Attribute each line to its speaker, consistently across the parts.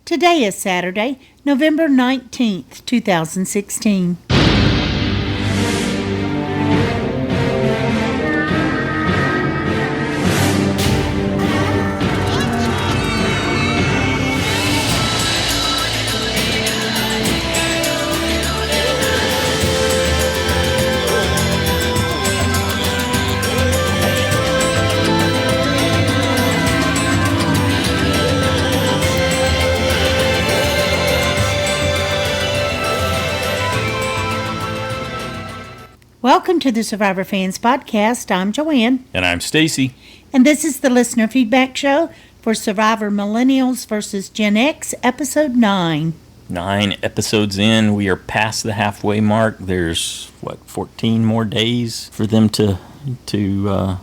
Speaker 1: Today is Saturday, November 19th, 2016. Welcome to the Survivor Fans Podcast. I'm Joanne.
Speaker 2: And I'm Stacy.
Speaker 1: And this is the listener feedback show for Survivor Millennials vs. Gen X, Episode 9.
Speaker 2: 9 episodes in. We are past the halfway mark. There's, 14 more days for them till the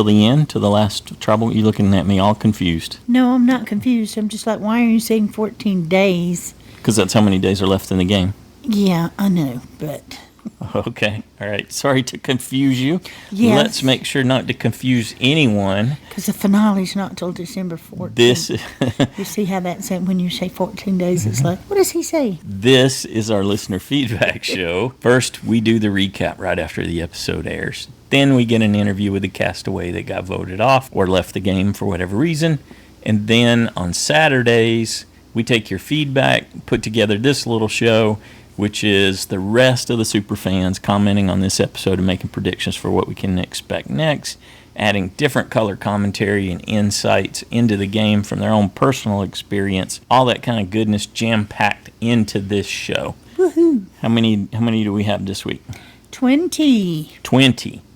Speaker 2: end, to the last tribal. You're looking at me all confused.
Speaker 1: No, I'm not confused. I'm just like, why are you saying 14 days?
Speaker 2: Because that's how many days are left in the game.
Speaker 1: Yeah, I know, but...
Speaker 2: Okay. All right. Sorry to confuse you.
Speaker 1: Yes.
Speaker 2: Let's make sure not to confuse anyone.
Speaker 1: Because the finale's not till December 14th. You see how that's when you say 14 days, it's like, what does he say?
Speaker 2: This is our listener feedback show. First, we do the recap right after the episode airs. Then we get an interview with the castaway that got voted off or left the game for whatever reason. And then on Saturdays, we take your feedback, put together this little show, which is the rest of the super fans commenting on this episode and making predictions for what we can expect next, adding different color commentary and insights into the game from their own personal experience, all that kind of goodness jam-packed into this show.
Speaker 1: Woohoo!
Speaker 2: How many do we have this week?
Speaker 1: 20,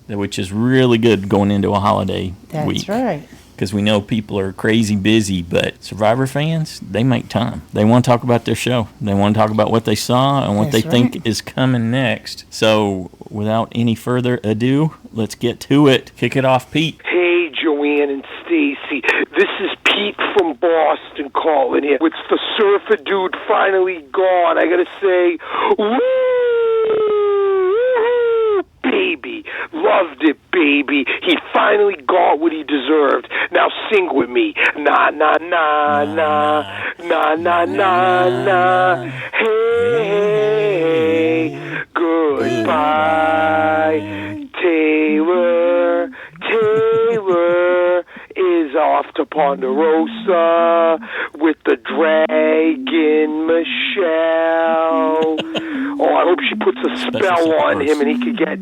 Speaker 2: which is really good going into a holiday week.
Speaker 1: That's right.
Speaker 2: Because we know people are crazy busy, but Survivor fans, they make time. They want to talk about their show. They want to talk about what they saw and what they think is coming next. So without any further ado, let's get to it. Kick it off, Pete.
Speaker 3: Hey, Joanne and Stacy. This is Pete from Boston calling here. With the surfer dude finally gone, I gotta say, woo! Baby, loved it, baby. He finally got what he deserved. Now sing with me. Na na na na na na na na. Hey, goodbye, Taylor. Taylor is off to Ponderosa with the dragon Michelle. Oh, I hope she puts a spell on him and he could get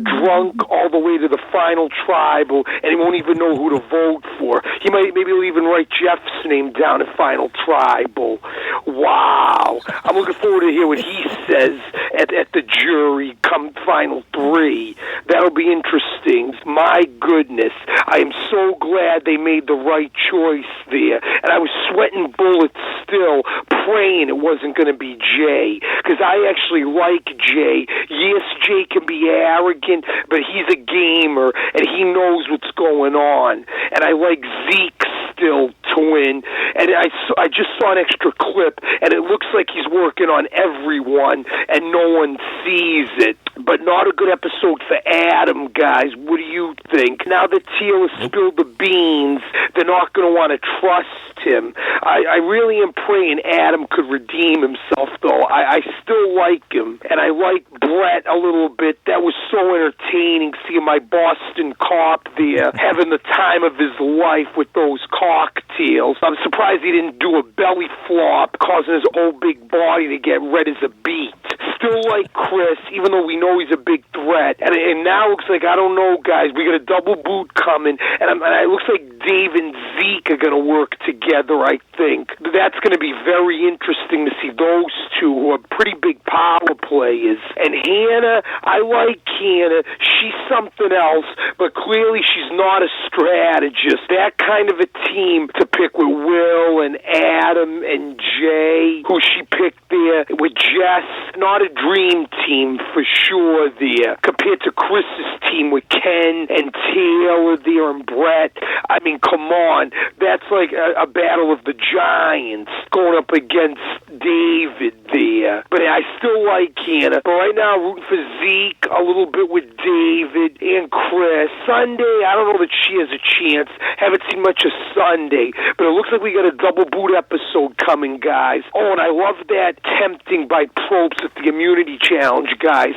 Speaker 3: drunk all the way to the final tribal and he won't even know who to vote for. Maybe he'll even write Jeff's name down in final tribal. Wow. I'm looking forward to hear what he says at the jury come final 3. That'll be interesting. My goodness. I am so glad they made the right choice there. And I was sweating bullets still, praying it wasn't going to be Jay. Because I actually like Jay. Yes, Jay can be arrogant, but he's a gamer, and he knows what's going on. And I like Zeke still to win. And I just saw an extra clip, and it looks like he's working on everyone, and no one sees it. But not a good episode for Adam, guys. What do you think? Now that Teal has spilled the beans, they're not going to want to trust him. I really am praying Adam could redeem himself, though. I still like him, and I like Brett a little bit. That was so entertaining, seeing my Boston cop there having the time of his life with those cocktails. I'm surprised he didn't do a belly flop, causing his old big body to get red as a beet. Still like Chris, even though we know he's a big threat. And now it looks like, I don't know, guys, we got a double boot coming, and it looks like Dave and Zeke are going to work together, I think. That's going to be very interesting to see those two, who are pretty big power players. And Hannah, I like Hannah. She's something else, but clearly she's not a strategist. That kind of a team to pick with Will and Adam and Jay, who she picked there, with Jess, not a dream team for sure there, compared to Chris's team with Ken and Taylor there and Brett. I mean, come on. That's like a battle of the giants going up against David there. But I still like Hannah. But right now, rooting for Zeke, a little bit with David and Chris. Sunday, I don't know that she has a chance. Haven't seen much of Sunday. But it looks like we got a double boot episode coming, guys. Oh, and I love that tempting by Probst at the immunity challenge, guys.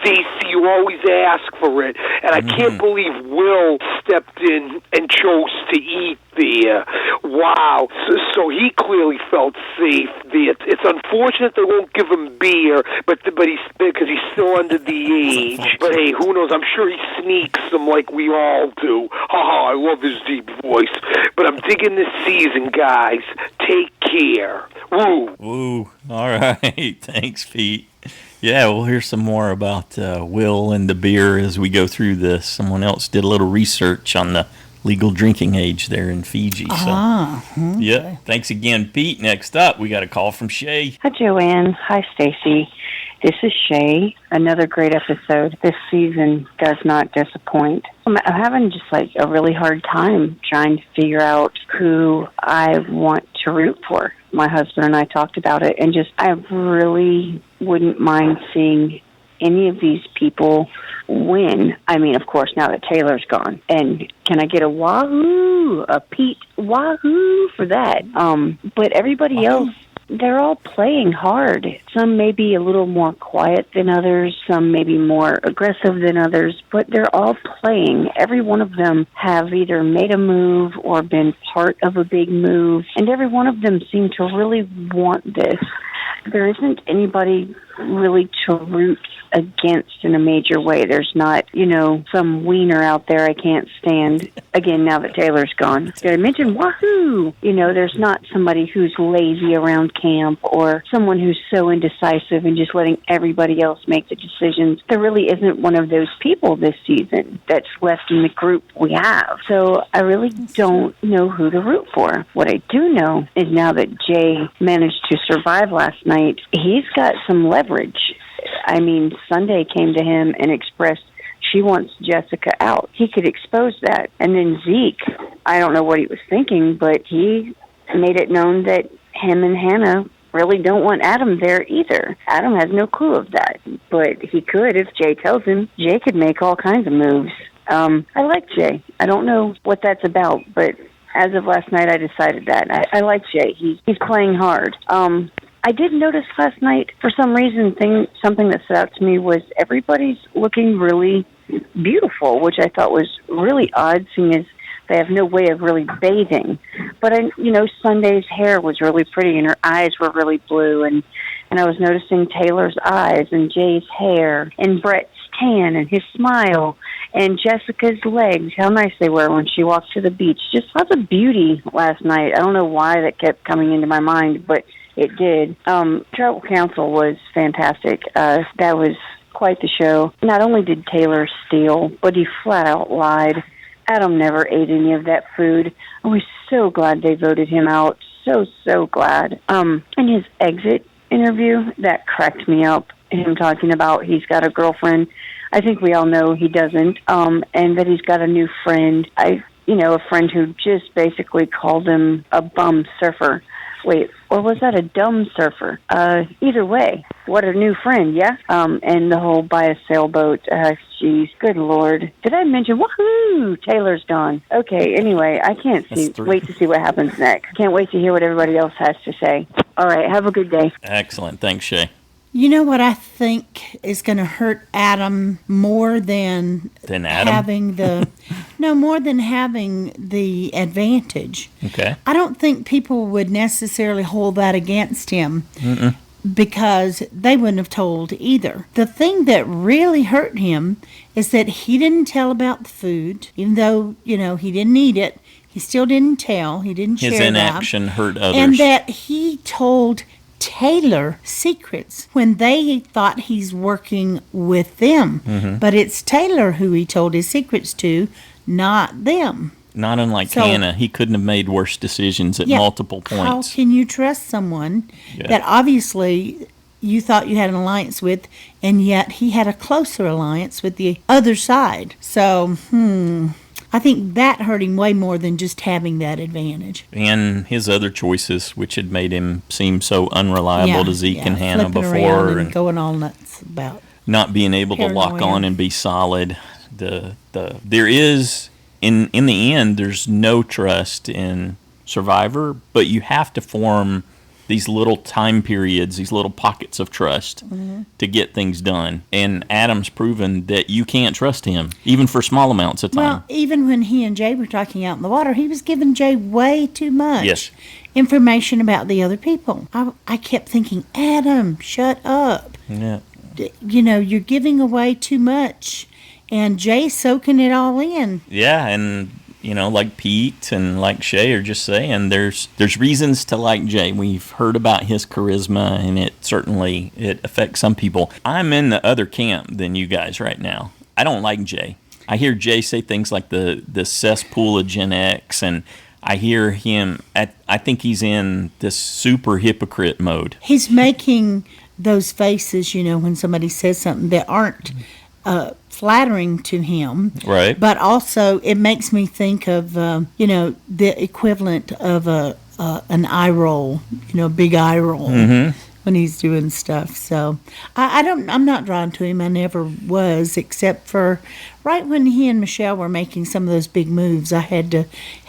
Speaker 3: Stacy, you always ask for it. And I can't believe Will stepped in and chose to eat there. Wow. So he clearly felt safe there. It's unfortunate they won't give him beer, but he's because he's still under the age. But hey, who knows? I'm sure he sneaks them like we all do. Haha, I love his deep voice. But I'm digging this season, guys. Take care. Woo.
Speaker 2: Woo. All right. Thanks, Pete. Yeah, we'll hear some more about Will and the beer as we go through this. Someone else did a little research on the legal drinking age there in Fiji. Okay. Yeah. Thanks again, Pete. Next up, we got a call from Shea.
Speaker 4: Hi, Joanne. Hi, Stacy. This is Shea. Another great episode. This season does not disappoint. I'm having just like a really hard time trying to figure out who I want to root for. My husband and I talked about it, and just I really wouldn't mind seeing any of these people win. I mean, of course, now that Taylor's gone. And can I get a wahoo, a Pete wahoo for that? But everybody else, they're all playing hard. Some may be a little more quiet than others. Some may be more aggressive than others. But they're all playing. Every one of them have either made a move or been part of a big move. And every one of them seem to really want this. There isn't anybody really to root against in a major way. There's not, some wiener out there I can't stand. Again, now that Taylor's gone. Did I mention wahoo? There's not somebody who's lazy around camp or someone who's so indecisive and just letting everybody else make the decisions. There really isn't one of those people this season that's left in the group we have. So I really don't know who to root for. What I do know is now that Jay managed to survive last night, he's got some leverage. I mean, Sunday came to him and expressed she wants Jessica out. He could expose that. And then Zeke, I don't know what he was thinking, but he made it known that him and Hannah really don't want Adam there either. Adam has no clue of that, but he could if Jay tells him. Jay could make all kinds of moves. I like Jay. I don't know what that's about, but as of last night, I decided that. I like Jay. He's playing hard. I did notice last night, for some reason, something that stood out to me was everybody's looking really beautiful, which I thought was really odd, seeing as they have no way of really bathing. But, Sunday's hair was really pretty, and her eyes were really blue, and I was noticing Taylor's eyes and Jay's hair and Brett's tan and his smile and Jessica's legs, how nice they were when she walked to the beach. Just lots of beauty last night. I don't know why that kept coming into my mind, but it did. Tribal Council was fantastic. That was quite the show. Not only did Taylor steal, but he flat out lied. Adam never ate any of that food. I was so glad they voted him out. So glad. In his exit interview, that cracked me up. Him talking about he's got a girlfriend. I think we all know he doesn't. And that he's got a new friend. A friend who just basically called him a bum surfer. Wait, or was that a dumb surfer? Either way, what a new friend, yeah? And the whole buy a sailboat, geez, good Lord. Did I mention, woohoo, Taylor's gone. Okay, anyway, I can't wait to see what happens next. Can't wait to hear what everybody else has to say. All right, have a good day.
Speaker 2: Excellent. Thanks, Shea.
Speaker 1: You know what I think is going to hurt Adam more than
Speaker 2: Adam?
Speaker 1: having the more than having the advantage.
Speaker 2: Okay.
Speaker 1: I don't think people would necessarily hold that against him because they wouldn't have told either. The thing that really hurt him is that he didn't tell about the food, even though, he didn't eat it. He still didn't tell. He didn't share that.
Speaker 2: His inaction hurt others.
Speaker 1: And that he told Taylor secrets when they thought he's working with them. But it's Taylor who he told his secrets to, not them.
Speaker 2: Not unlike Hannah. He couldn't have made worse decisions at multiple points.
Speaker 1: How can you trust someone that obviously you thought you had an alliance with, and yet he had a closer alliance with the other side? So, I think that hurt him way more than just having that advantage.
Speaker 2: And his other choices, which had made him seem so unreliable to Zeke and Hannah
Speaker 1: flipping
Speaker 2: before.
Speaker 1: around and going all nuts about
Speaker 2: not being able to lock
Speaker 1: paranoia.
Speaker 2: on and be solid. There is, in the end, there's no trust in Survivor, but you have to form these little time periods, these little pockets of trust to get things done. And Adam's proven that you can't trust him, even for small amounts of time.
Speaker 1: Well, even when he and Jay were talking out in the water, he was giving Jay way too much
Speaker 2: Yes.
Speaker 1: information about the other people. I kept thinking, Adam, shut up.
Speaker 2: Yeah.
Speaker 1: You know, you're giving away too much. And Jay's soaking it all in.
Speaker 2: Yeah, and like Pete and like Shea are just saying, there's reasons to like Jay. We've heard about his charisma, and it affects some people. I'm in the other camp than you guys right now. I don't like Jay. I hear Jay say things like the cesspool of Gen X, and I hear him. I think he's in this super hypocrite mode.
Speaker 1: He's making those faces, when somebody says something that aren't flattering to him.
Speaker 2: Right.
Speaker 1: But also it makes me think of, the equivalent of an eye roll, big eye roll when he's doing stuff. So I'm not drawn to him. I never was, except for right when he and Michelle were making some of those big moves. I had to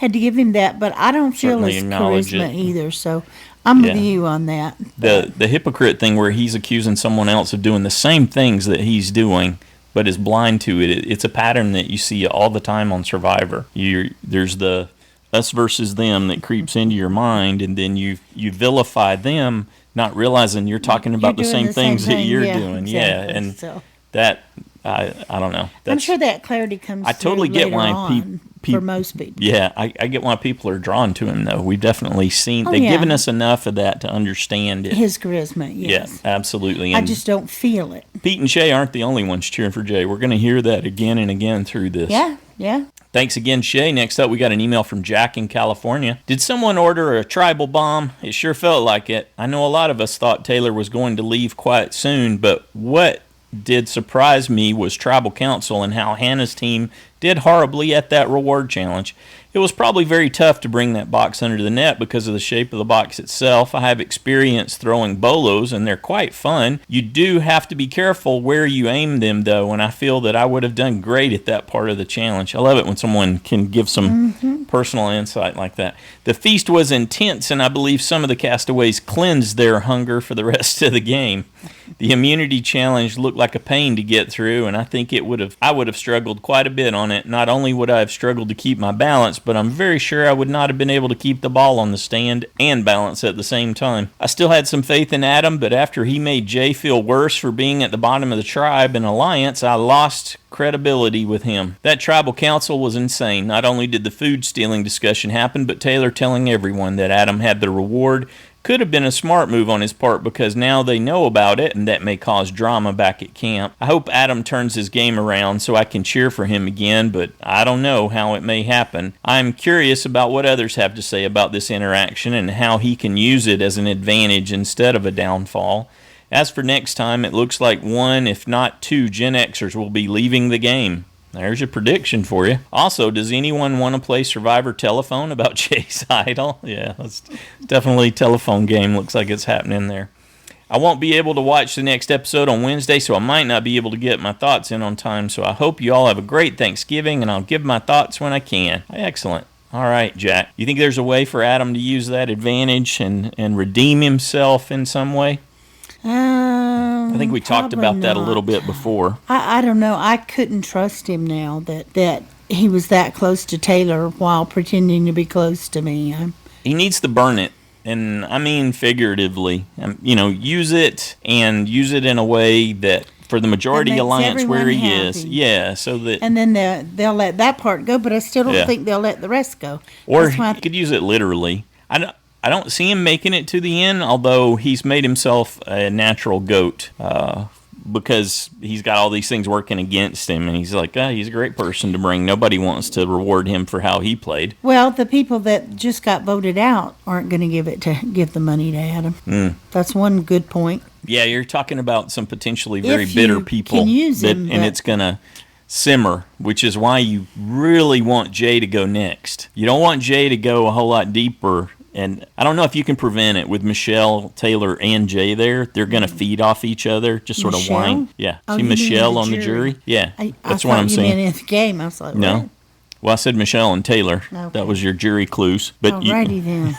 Speaker 1: give him that, but I don't feel
Speaker 2: Certainly
Speaker 1: his
Speaker 2: acknowledge
Speaker 1: charisma
Speaker 2: it.
Speaker 1: either. So I'm with you on that.
Speaker 2: The hypocrite thing where he's accusing someone else of doing the same things that he's doing, but is blind to it. It's a pattern that you see all the time on Survivor. There's the us versus them that creeps into your mind, and then you vilify them, not realizing you're talking about the same things that you're doing.
Speaker 1: Exactly.
Speaker 2: Yeah, and
Speaker 1: So
Speaker 2: that I don't know.
Speaker 1: I'm sure that clarity comes.
Speaker 2: I totally get
Speaker 1: later
Speaker 2: why
Speaker 1: on for most people.
Speaker 2: Yeah, I get why people are drawn to him, though. We've definitely seen they've given us enough of that to understand it.
Speaker 1: His charisma, yes.
Speaker 2: Yeah, absolutely.
Speaker 1: I
Speaker 2: And
Speaker 1: just don't feel it.
Speaker 2: Pete and Shea aren't the only ones cheering for Jay. We're going to hear that again and again through this.
Speaker 1: Yeah.
Speaker 2: Thanks again, Shea. Next up, we got an email from Jack in California. Did someone order a tribal bomb? It sure felt like it. I know a lot of us thought Taylor was going to leave quite soon, but what did surprise me was tribal council and how Hannah's team did horribly at that reward challenge. It was probably very tough to bring that box under the net because of the shape of the box itself. I have experience throwing bolos, and they're quite fun. You do have to be careful where you aim them, though, and I feel that I would have done great at that part of the challenge. I love it when someone can give some personal insight like that. The feast was intense, and I believe some of the castaways cleansed their hunger for the rest of the game. The immunity challenge looked like a pain to get through, and I think I would have struggled quite a bit on it. Not only would I have struggled to keep my balance, but I'm very sure I would not have been able to keep the ball on the stand and balance at the same time. I still had some faith in Adam, but after he made Jay feel worse for being at the bottom of the tribe and alliance, I lost credibility with him. That tribal council was insane. Not only did the food stealing discussion happen, but Taylor telling everyone that Adam had the reward could have been a smart move on his part because now they know about it, and that may cause drama back at camp. I hope Adam turns his game around so I can cheer for him again, but I don't know how it may happen. I'm curious about what others have to say about this interaction and how he can use it as an advantage instead of a downfall. As for next time, it looks like one, if not two, Gen Xers will be leaving the game. There's your prediction for you. Also, does anyone want to play Survivor Telephone about Jay's idol? Yeah, that's definitely a telephone game. Looks like it's happening there. I won't be able to watch the next episode on Wednesday, so I might not be able to get my thoughts in on time. So I hope you all have a great Thanksgiving, and I'll give my thoughts when I can. Excellent. All right, Jack. You think there's a way for Adam to use that advantage and redeem himself in some way? I think we talked about that a little bit before.
Speaker 1: I don't know. I couldn't trust him now that he was that close to Taylor while pretending to be close to me.
Speaker 2: He needs to burn it. And I mean figuratively. Use it in a way that for the majority alliance where he is. Yeah, so that.
Speaker 1: And then they'll let that part go, but I still don't think they'll let the rest go.
Speaker 2: Or he could use it literally. I don't see him making it to the end, although he's made himself a natural goat because he's got all these things working against him, and he's like, he's a great person to bring. Nobody wants to reward him for how he played.
Speaker 1: Well, the people that just got voted out aren't going to give the money to Adam. That's one good point.
Speaker 2: Yeah, you're talking about some potentially very bitter people,
Speaker 1: can use him,
Speaker 2: and it's gonna simmer, which is why you really want Jay to go next. You don't want Jay to go a whole lot deeper. And I don't know if you can prevent it with Michelle, Taylor, and Jay there. They're going to feed off each other, just sort of whine. Yeah.
Speaker 1: Oh,
Speaker 2: See
Speaker 1: you mean
Speaker 2: Michelle
Speaker 1: the
Speaker 2: on the jury? Yeah. That's what I'm saying.
Speaker 1: I thought you meant in the game. I was like,
Speaker 2: No.
Speaker 1: what?
Speaker 2: Well, I said Michelle and Taylor.
Speaker 1: Okay.
Speaker 2: That was your jury clues. But
Speaker 1: Alrighty then.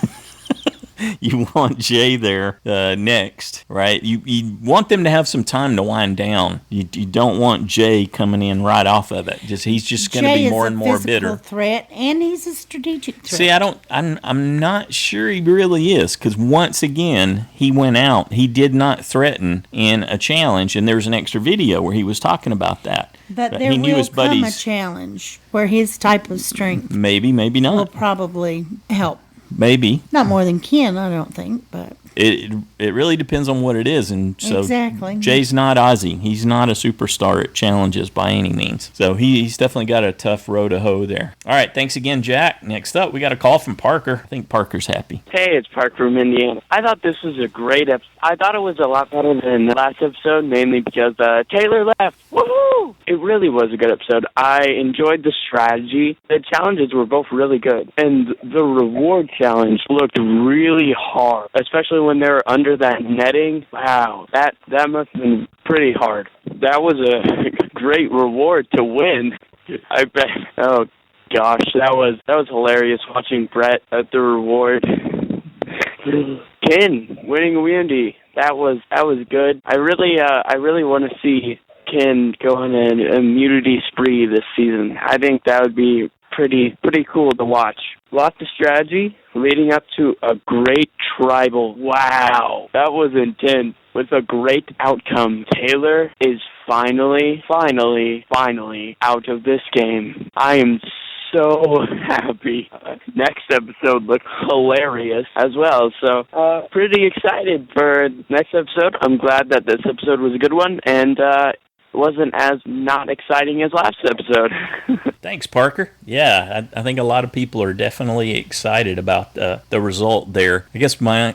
Speaker 2: you want Jay there next, right? You want them to have some time to wind down. You don't want Jay coming in right off of it. He's just going to be more and more bitter.
Speaker 1: Jay is a physical threat, and he's a strategic threat.
Speaker 2: See, I'm not sure he really is, because once again, he went out. He did not threaten in a challenge, and there was an extra video where he was talking about that.
Speaker 1: But there
Speaker 2: he knew
Speaker 1: will
Speaker 2: his
Speaker 1: come a
Speaker 2: buddies.
Speaker 1: Challenge where his type of strength
Speaker 2: Maybe
Speaker 1: will
Speaker 2: not.
Speaker 1: probably help.
Speaker 2: Maybe.
Speaker 1: Not more than Ken, I don't think, but
Speaker 2: It really depends on what it is, and so
Speaker 1: exactly.
Speaker 2: Jay's not Ozzy. He's not a superstar at challenges by any means. So he's definitely got a tough row to hoe there. All right, thanks again, Jack. Next up, we got a call from Parker. I think Parker's happy.
Speaker 5: Hey, it's Parker from Indiana. I thought this was a great episode. I thought it was a lot better than the last episode, mainly because Taylor left. Woohoo! It really was a good episode. I enjoyed the strategy. The challenges were both really good, and the reward challenge looked really hard, especially when they were under that netting. Wow, that must have been pretty hard. That was a great reward to win. I bet. Oh gosh, that was hilarious watching Brett at the reward. Ken winning a Weandy. That was good. I really want to see Ken go on an immunity spree this season. I think that would be pretty cool to watch. Lots of strategy leading up to a great tribal. Wow, that was intense. With a great outcome, Taylor is finally out of this game. I am so happy. Next episode looks hilarious as well. So, pretty excited for next episode. I'm glad that this episode was a good one, and wasn't as not exciting as last episode.
Speaker 2: Thanks, Parker. Yeah, I think a lot of people are definitely excited about the result there. I guess my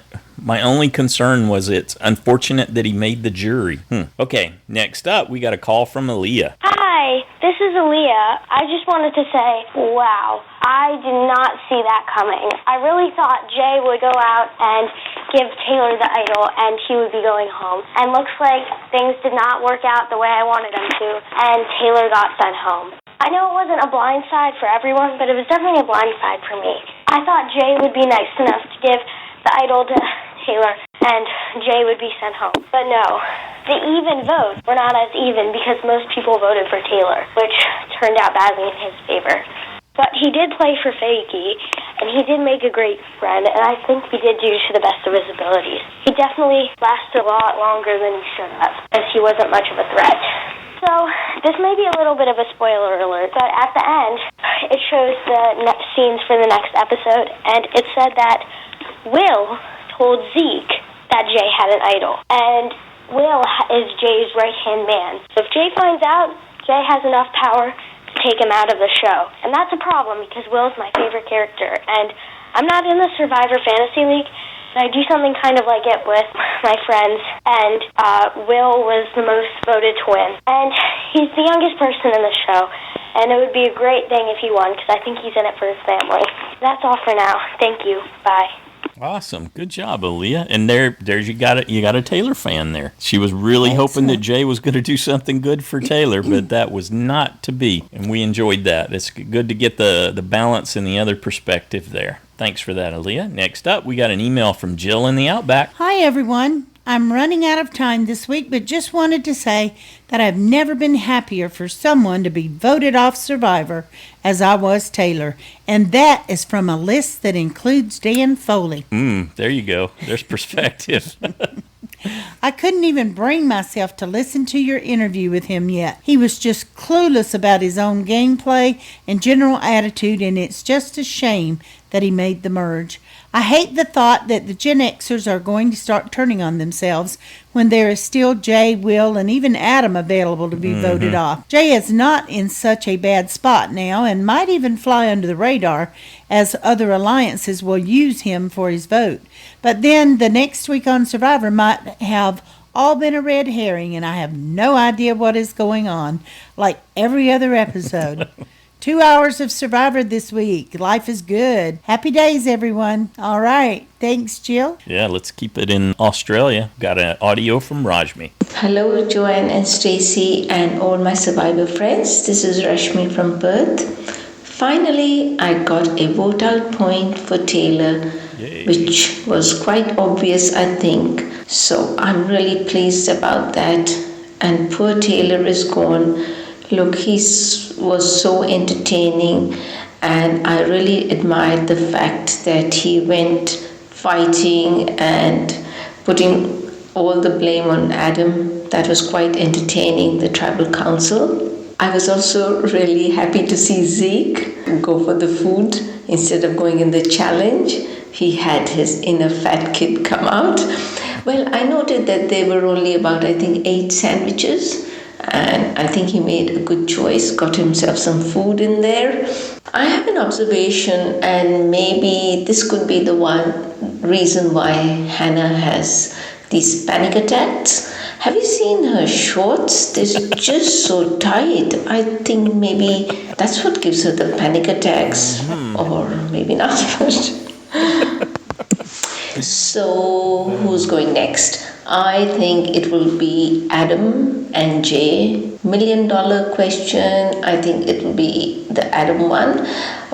Speaker 2: only concern was it's unfortunate that he made the jury. Okay, next up, we got a call from Alia.
Speaker 6: Hi, this is Alia. I just wanted to say, wow, I did not see that coming. I really thought Jay would go out and give Taylor the idol and he would be going home. And looks like things did not work out the way I wanted them to, and Taylor got sent home. I know it wasn't a blind side for everyone, but it was definitely a blind side for me. I thought Jay would be nice enough to give the idol to Taylor, and Jay would be sent home. But no, the even votes were not as even because most people voted for Taylor, which turned out badly in his favor. But he did play for Fakey, and he did make a great friend, and I think he did do to the best of his abilities. He definitely lasted a lot longer than he should have, as he wasn't much of a threat. So, this may be a little bit of a spoiler alert, but at the end, it shows the scenes for the next episode, and it said that Will told Zeke that Jay had an idol, and Will is Jay's right-hand man. So if Jay finds out, Jay has enough power to take him out of the show. And that's a problem because Will's my favorite character, and I'm not in the Survivor Fantasy League, but I do something kind of like it with my friends, and Will was the most voted to win. And he's the youngest person in the show, and it would be a great thing if he won, because I think he's in it for his family. That's all for now. Thank you. Bye.
Speaker 2: Awesome. Good job, Aaliyah. And there's you got a Taylor fan there. She was really hoping that Jay was going to do something good for Taylor, but that was not to be. And we enjoyed that. It's good to get the balance and the other perspective there. Thanks for that, Aaliyah. Next up, we got an email from Jill in the Outback.
Speaker 1: Hi, everyone. I'm running out of time this week, but just wanted to say that I've never been happier for someone to be voted off Survivor as I was Taylor. And that is from a list that includes Dan Foley.
Speaker 2: There you go. There's perspective.
Speaker 1: I couldn't even bring myself to listen to your interview with him yet. He was just clueless about his own gameplay and general attitude, and it's just a shame that he made the merge. I hate the thought that the Gen Xers are going to start turning on themselves when there is still Jay, Will, and even Adam available to be voted off. Jay is not in such a bad spot now and might even fly under the radar, as other alliances will use him for his vote. But then the next week on Survivor might have all been a red herring, and I have no idea what is going on, like every other episode. 2 hours of Survivor this week. Life is good. Happy days, everyone. All right. Thanks, Jill.
Speaker 2: Yeah, let's keep it in Australia. Got an audio from Rashmi.
Speaker 7: Hello, Joanne and Stacy and all my Survivor friends. This is Rashmi from Perth. Finally, I got a vote out point for Taylor,
Speaker 2: Yay.
Speaker 7: which was quite obvious, I think. So I'm really pleased about that. And poor Taylor is gone. Look, he was so entertaining, and I really admired the fact that he went fighting and putting all the blame on Adam. That was quite entertaining, the tribal council. I was also really happy to see Zeke go for the food instead of going in the challenge. He had his inner fat kid come out. Well, I noted that there were only about, I think, 8 sandwiches. And I think he made a good choice, got himself some food in there. I have an observation, and maybe this could be the one reason why Hannah has these panic attacks. Have you seen her shorts? They're just so tight. I think maybe that's what gives her the panic attacks. Or maybe not. So, who's going next? I think it will be Adam and Jay. $1 million question. I think it will be the Adam one.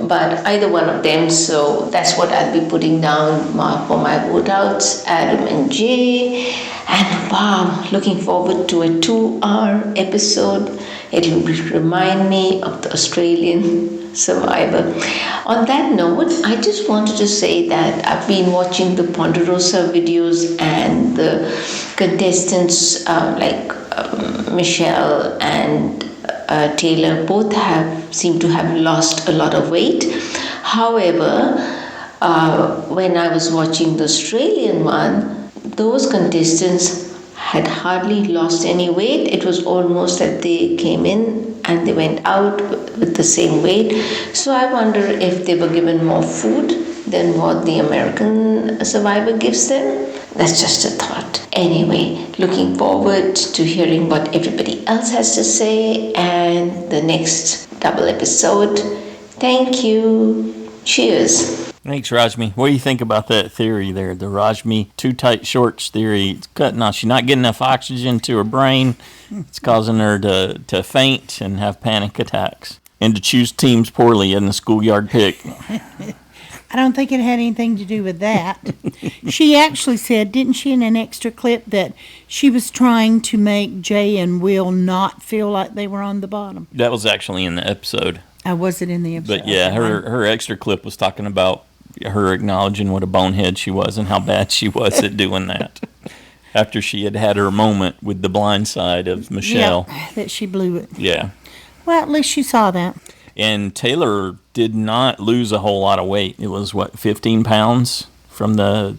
Speaker 7: But either one of them, so that's what I'll be putting down for my vote outs. Adam and Jay. And wow, looking forward to a 2-hour episode. It will remind me of the Australian Survivor. On that note, I just wanted to say that I've been watching the Ponderosa videos, and the contestants like Michelle and Taylor both seem to have lost a lot of weight. However, when I was watching the Australian one, those contestants had hardly lost any weight. It was almost that they came in and they went out with the same weight. So I wonder if they were given more food than what the American Survivor gives them. That's just a thought. Anyway, looking forward to hearing what everybody else has to say and the next double episode. Thank you. Cheers.
Speaker 2: Thanks, Rajmi. What do you think about that theory there? The Rajmi too tight shorts theory. It's cutting off. She's not getting enough oxygen to her brain. It's causing her to faint and have panic attacks and to choose teams poorly in the schoolyard pick.
Speaker 1: I don't think it had anything to do with that. She actually said, didn't she, in an extra clip, that she was trying to make Jay and Will not feel like they were on the bottom?
Speaker 2: That was actually in the episode.
Speaker 1: Was it in the episode?
Speaker 2: But yeah, her extra clip was talking about her acknowledging what a bonehead she was and how bad she was at doing that. After she had her moment with the blind side of Michelle.
Speaker 1: Yeah, that she blew it.
Speaker 2: Yeah.
Speaker 1: Well, at least she saw that.
Speaker 2: And Taylor did not lose a whole lot of weight. It was, 15 pounds from the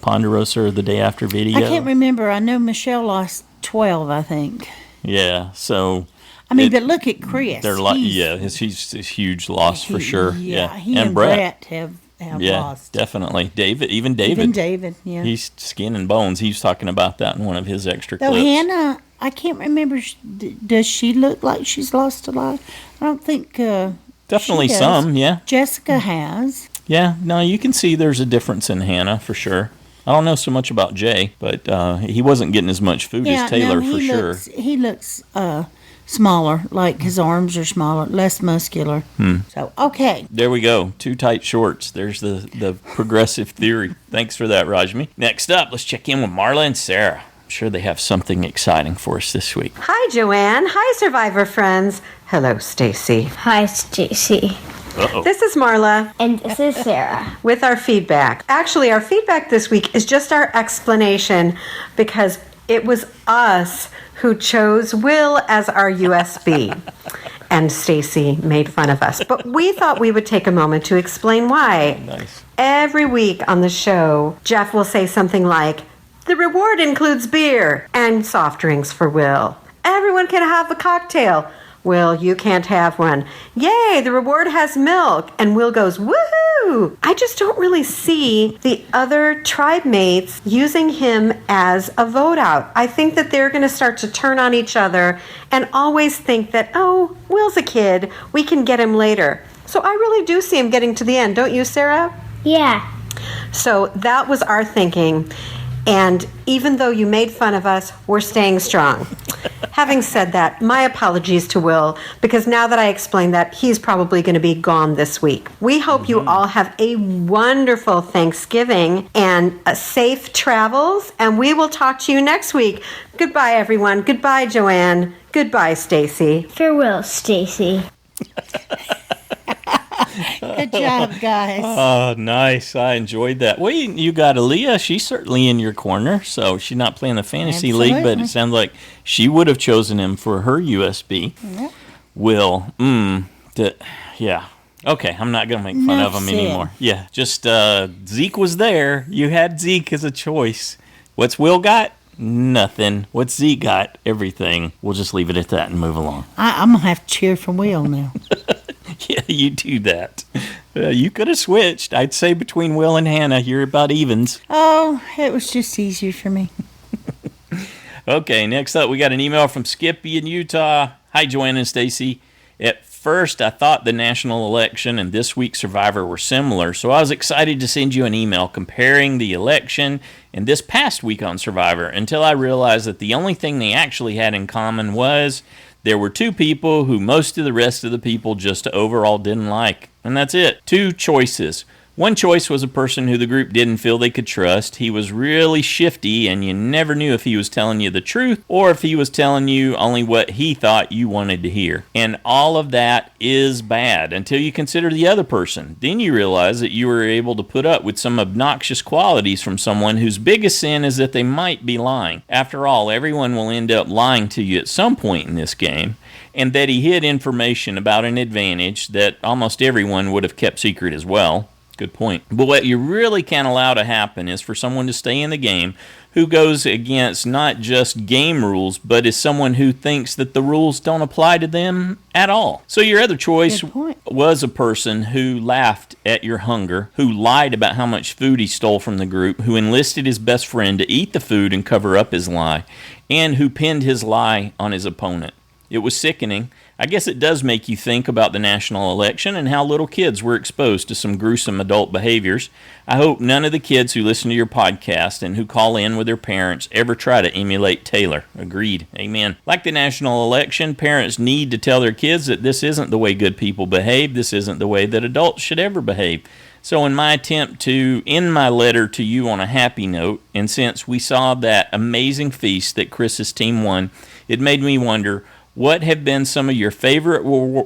Speaker 2: Ponderosa the day after video?
Speaker 1: I can't remember. I know Michelle lost 12, I think.
Speaker 2: Yeah, so...
Speaker 1: I mean, but look at Chris.
Speaker 2: He's a huge loss for sure.
Speaker 1: Yeah, he and Brett have lost.
Speaker 2: Definitely. Even David,
Speaker 1: yeah.
Speaker 2: He's skin and bones. He's talking about that in one of his extra clips.
Speaker 1: Though Hannah, I can't remember, does she look like she's lost a lot? I don't think
Speaker 2: definitely
Speaker 1: she does.
Speaker 2: Some, yeah.
Speaker 1: Jessica has.
Speaker 2: Yeah, no, you can see there's a difference in Hannah for sure. I don't know so much about Jay, but he wasn't getting as much food as Taylor for sure.
Speaker 1: He looks smaller, like his arms are smaller, less muscular. So, okay.
Speaker 2: There we go. Too tight shorts. There's the progressive theory. Thanks for that, Rajmi. Next up, let's check in with Marla and Sarah. I'm sure they have something exciting for us this week.
Speaker 8: Hi, Joanne. Hi, Survivor friends. Hello, Stacy.
Speaker 6: Hi, Stacy.
Speaker 2: Uh-oh.
Speaker 8: This is Marla.
Speaker 6: And this is Sarah.
Speaker 8: With our feedback. Actually, our feedback this week is just our explanation because it was us who chose Will as our USB. And Stacy made fun of us. But we thought we would take a moment to explain why.
Speaker 2: Nice.
Speaker 8: Every week on the show, Jeff will say something like, the reward includes beer and soft drinks for Will. Everyone can have a cocktail. Will, you can't have one. Yay, the reward has milk. And Will goes, woohoo! I just don't really see the other tribe mates using him as a vote out. I think that they're going to start to turn on each other and always think that, oh, Will's a kid. We can get him later. So I really do see him getting to the end. Don't you, Sarah?
Speaker 6: Yeah.
Speaker 8: So that was our thinking. And even though you made fun of us, we're staying strong. Having said that, my apologies to Will, because now that I explained that, he's probably going to be gone this week. We hope you all have a wonderful Thanksgiving and safe travels, and we will talk to you next week. Goodbye, everyone. Goodbye, Joanne. Goodbye, Stacy.
Speaker 6: Farewell, Stacy.
Speaker 1: Good job, guys.
Speaker 2: Oh, nice. I enjoyed that. Well, you got Alia. She's certainly in your corner. So she's not playing the fantasy league, but it sounds like she would have chosen him for her USB.
Speaker 1: Yep.
Speaker 2: Will, yeah. Okay, I'm not going to make fun of him anymore. Yeah, just Zeke was there. You had Zeke as a choice. What's Will got? Nothing. What's Zeke got? Everything. We'll just leave it at that and move along.
Speaker 1: I'm going to have to cheer for Will now.
Speaker 2: Yeah, you do that. You could have switched. I'd say between Will and Hannah, you're about evens.
Speaker 1: Oh, it was just easier for me.
Speaker 2: Okay, next up, we got an email from Skippy in Utah. Hi, Joanne and Stacy. At first, I thought the national election and this week's Survivor were similar, so I was excited to send you an email comparing the election and this past week on Survivor until I realized that the only thing they actually had in common was there were two people who most of the rest of the people just overall didn't like. And that's it. Two choices. One choice was a person who the group didn't feel they could trust. He was really shifty, and you never knew if he was telling you the truth or if he was telling you only what he thought you wanted to hear. And all of that is bad until you consider the other person. Then you realize that you were able to put up with some obnoxious qualities from someone whose biggest sin is that they might be lying. After all, everyone will end up lying to you at some point in this game, and that he hid information about an advantage that almost everyone would have kept secret as well. Good point. But what you really can't allow to happen is for someone to stay in the game who goes against not just game rules, but is someone who thinks that the rules don't apply to them at all. So your other choice was a person who laughed at your hunger, who lied about how much food he stole from the group, who enlisted his best friend to eat the food and cover up his lie, and who pinned his lie on his opponent. It was sickening. I guess it does make you think about the national election and how little kids were exposed to some gruesome adult behaviors. I hope none of the kids who listen to your podcast and who call in with their parents ever try to emulate Taylor. Agreed. Amen. Like the national election, parents need to tell their kids that this isn't the way good people behave. This isn't the way that adults should ever behave. So in my attempt to end my letter to you on a happy note, and since we saw that amazing feast that Chris's team won, it made me wonder, what have been some of your favorite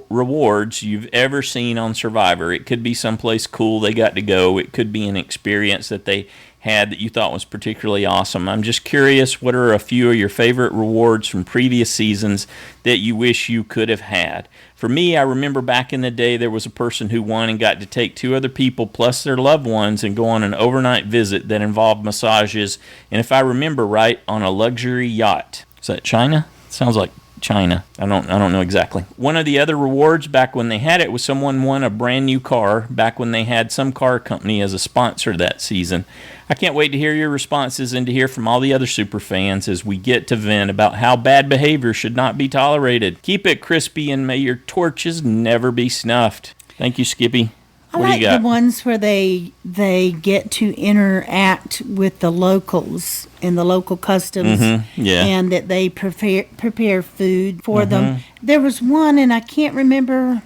Speaker 2: rewards you've ever seen on Survivor? It could be someplace cool they got to go. It could be an experience that they had that you thought was particularly awesome. I'm just curious, what are a few of your favorite rewards from previous seasons that you wish you could have had? For me, I remember back in the day there was a person who won and got to take two other people plus their loved ones and go on an overnight visit that involved massages, and if I remember right, on a luxury yacht. Is that China? Sounds like China. I don't know exactly. One of the other rewards back when they had it was someone won a brand new car back when they had some car company as a sponsor that season. I can't wait to hear your responses and to hear from all the other super fans as we get to vent about how bad behavior should not be tolerated. Keep it crispy and may your torches never be snuffed. Thank you, Skippy.
Speaker 1: I like the ones where they get to interact with the locals and the local customs, and that they prepare food for them. There was one, and I can't remember.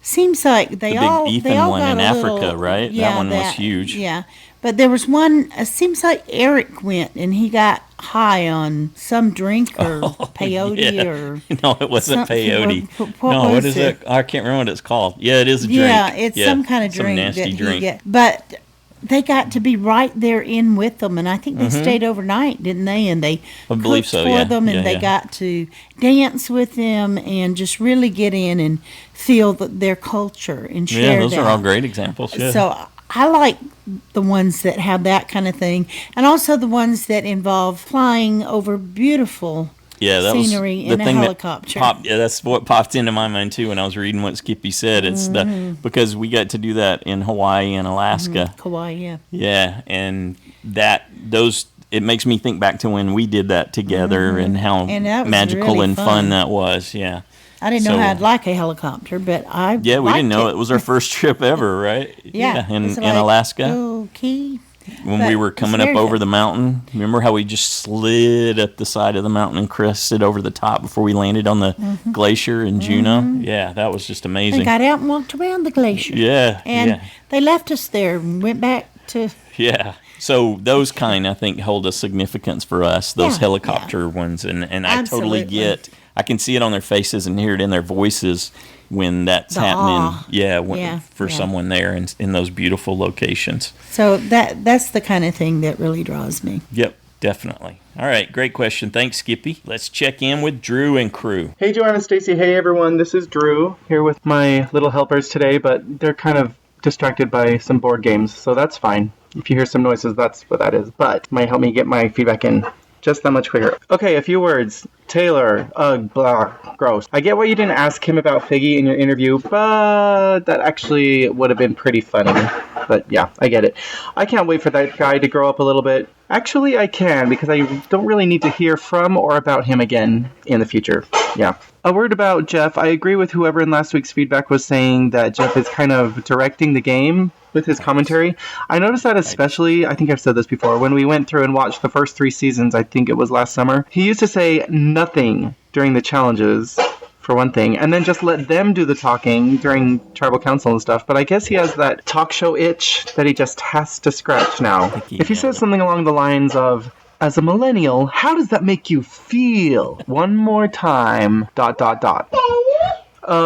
Speaker 1: Seems like they all
Speaker 2: one
Speaker 1: got
Speaker 2: in
Speaker 1: a
Speaker 2: Africa,
Speaker 1: little,
Speaker 2: right?
Speaker 1: Yeah,
Speaker 2: that one was huge.
Speaker 1: Yeah, but there was one. It seems like Eric went, and he got high on some drink or peyote or
Speaker 2: no, it wasn't peyote. What is it? I can't remember what it's called. Yeah, it is a drink.
Speaker 1: Yeah, it's some kind of drink.
Speaker 2: Some nasty drink.
Speaker 1: But they got to be right there in with them, and I think they stayed overnight, didn't they? And they cooked for them, and they got to dance with them and just really get in and feel their culture and share
Speaker 2: Yeah, those are all great examples. Yeah.
Speaker 1: So I like the ones that have that kind of thing, and also the ones that involve flying over beautiful
Speaker 2: Yeah, that
Speaker 1: scenery
Speaker 2: was the
Speaker 1: in a
Speaker 2: thing
Speaker 1: helicopter.
Speaker 2: That's what popped into my mind too when I was reading what Skippy said. It's because we got to do that in Hawaii and Alaska.
Speaker 1: Kauai, yeah.
Speaker 2: Yeah, and it makes me think back to when we did that together and how
Speaker 1: And that was
Speaker 2: magical
Speaker 1: really
Speaker 2: and fun
Speaker 1: fun.
Speaker 2: that was. Yeah.
Speaker 1: I didn't know how I'd like a helicopter, but I
Speaker 2: Yeah, we didn't
Speaker 1: liked
Speaker 2: know it was our first trip ever, right?
Speaker 1: Yeah,
Speaker 2: in
Speaker 1: it's like,
Speaker 2: Alaska.
Speaker 1: Okay.
Speaker 2: When
Speaker 1: But
Speaker 2: we were
Speaker 1: it's
Speaker 2: coming up
Speaker 1: very
Speaker 2: over
Speaker 1: good.
Speaker 2: the mountain, remember how we just slid up the side of the mountain and crested over the top before we landed on the glacier in Juneau? Yeah, that was just
Speaker 1: They
Speaker 2: amazing.
Speaker 1: got out and walked around the glacier.
Speaker 2: Yeah,
Speaker 1: And
Speaker 2: yeah.
Speaker 1: they left us there and went back to.
Speaker 2: Yeah. So those kind, I think, hold a significance for us, those
Speaker 1: Yeah,
Speaker 2: helicopter ones. And I totally
Speaker 1: Absolutely.
Speaker 2: I can see it on their faces and hear it in their voices when that's
Speaker 1: The
Speaker 2: happening.
Speaker 1: awe. Yeah,
Speaker 2: For
Speaker 1: yeah.
Speaker 2: someone there in those beautiful locations.
Speaker 1: So that's the kind of thing that really draws me.
Speaker 2: Yep, definitely. All right, great question. Thanks, Skippy. Let's check in with Drew and crew.
Speaker 9: Hey, Joanne and Stacy. Hey, everyone. This is Drew here with my little helpers today, but they're kind of distracted by some board games, so that's fine. If you hear some noises, that's what that is, but might help me get my feedback in just that much quicker. Okay, a few words. Taylor, ugh, blah, gross. I get why you didn't ask him about Figgy in your interview, but that actually would have been pretty funny. But yeah, I get it. I can't wait for that guy to grow up a little bit. Actually, I can, because I don't really need to hear from or about him again in the future. Yeah. A word about Jeff. I agree with whoever in last week's feedback was saying that Jeff is kind of directing the game with his commentary. I noticed that especially, I think I've said this before, when we went through and watched the first 3 seasons, I think it was last summer, he used to say nothing during the challenges, for one thing, and then just let them do the talking during tribal council and stuff. But I guess he has that talk show itch that he just has to scratch now. If he says something along the lines of, as a millennial, how does that make you feel? One more time, ...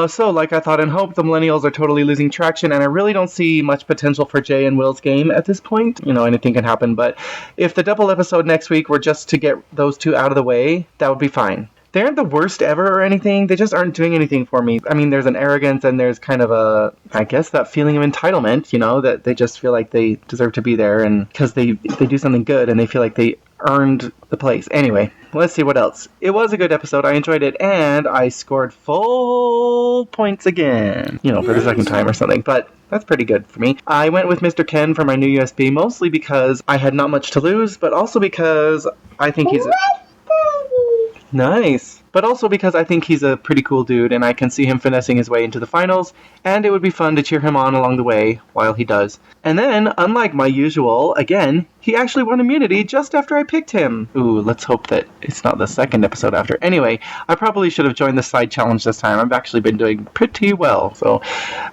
Speaker 9: So, like I thought and hoped, the Millennials are totally losing traction, and I really don't see much potential for Jay and Will's game at this point. You know, anything can happen, but if the double episode next week were just to get those two out of the way, that would be fine. They aren't the worst ever or anything, they just aren't doing anything for me. I mean, there's an arrogance and there's kind of a, I guess, that feeling of entitlement, you know, that they just feel like they deserve to be there, and because they do something good and they feel like they earned the place. Anyway, let's see what else. It was a good episode. I enjoyed it, and I scored full points again. You know, for the second time or something, but that's pretty good for me. I went with Mr. Ken for my new USB, mostly because I had not much to lose, but also because I think he's... Nice. But also because I think he's a pretty cool dude, and I can see him finessing his way into the finals, and it would be fun to cheer him on along the way while he does. And then, unlike my usual, again, he actually won immunity just after I picked him. Ooh, let's hope that it's not the second episode after. Anyway, I probably should have joined the side challenge this time. I've actually been doing pretty well. So,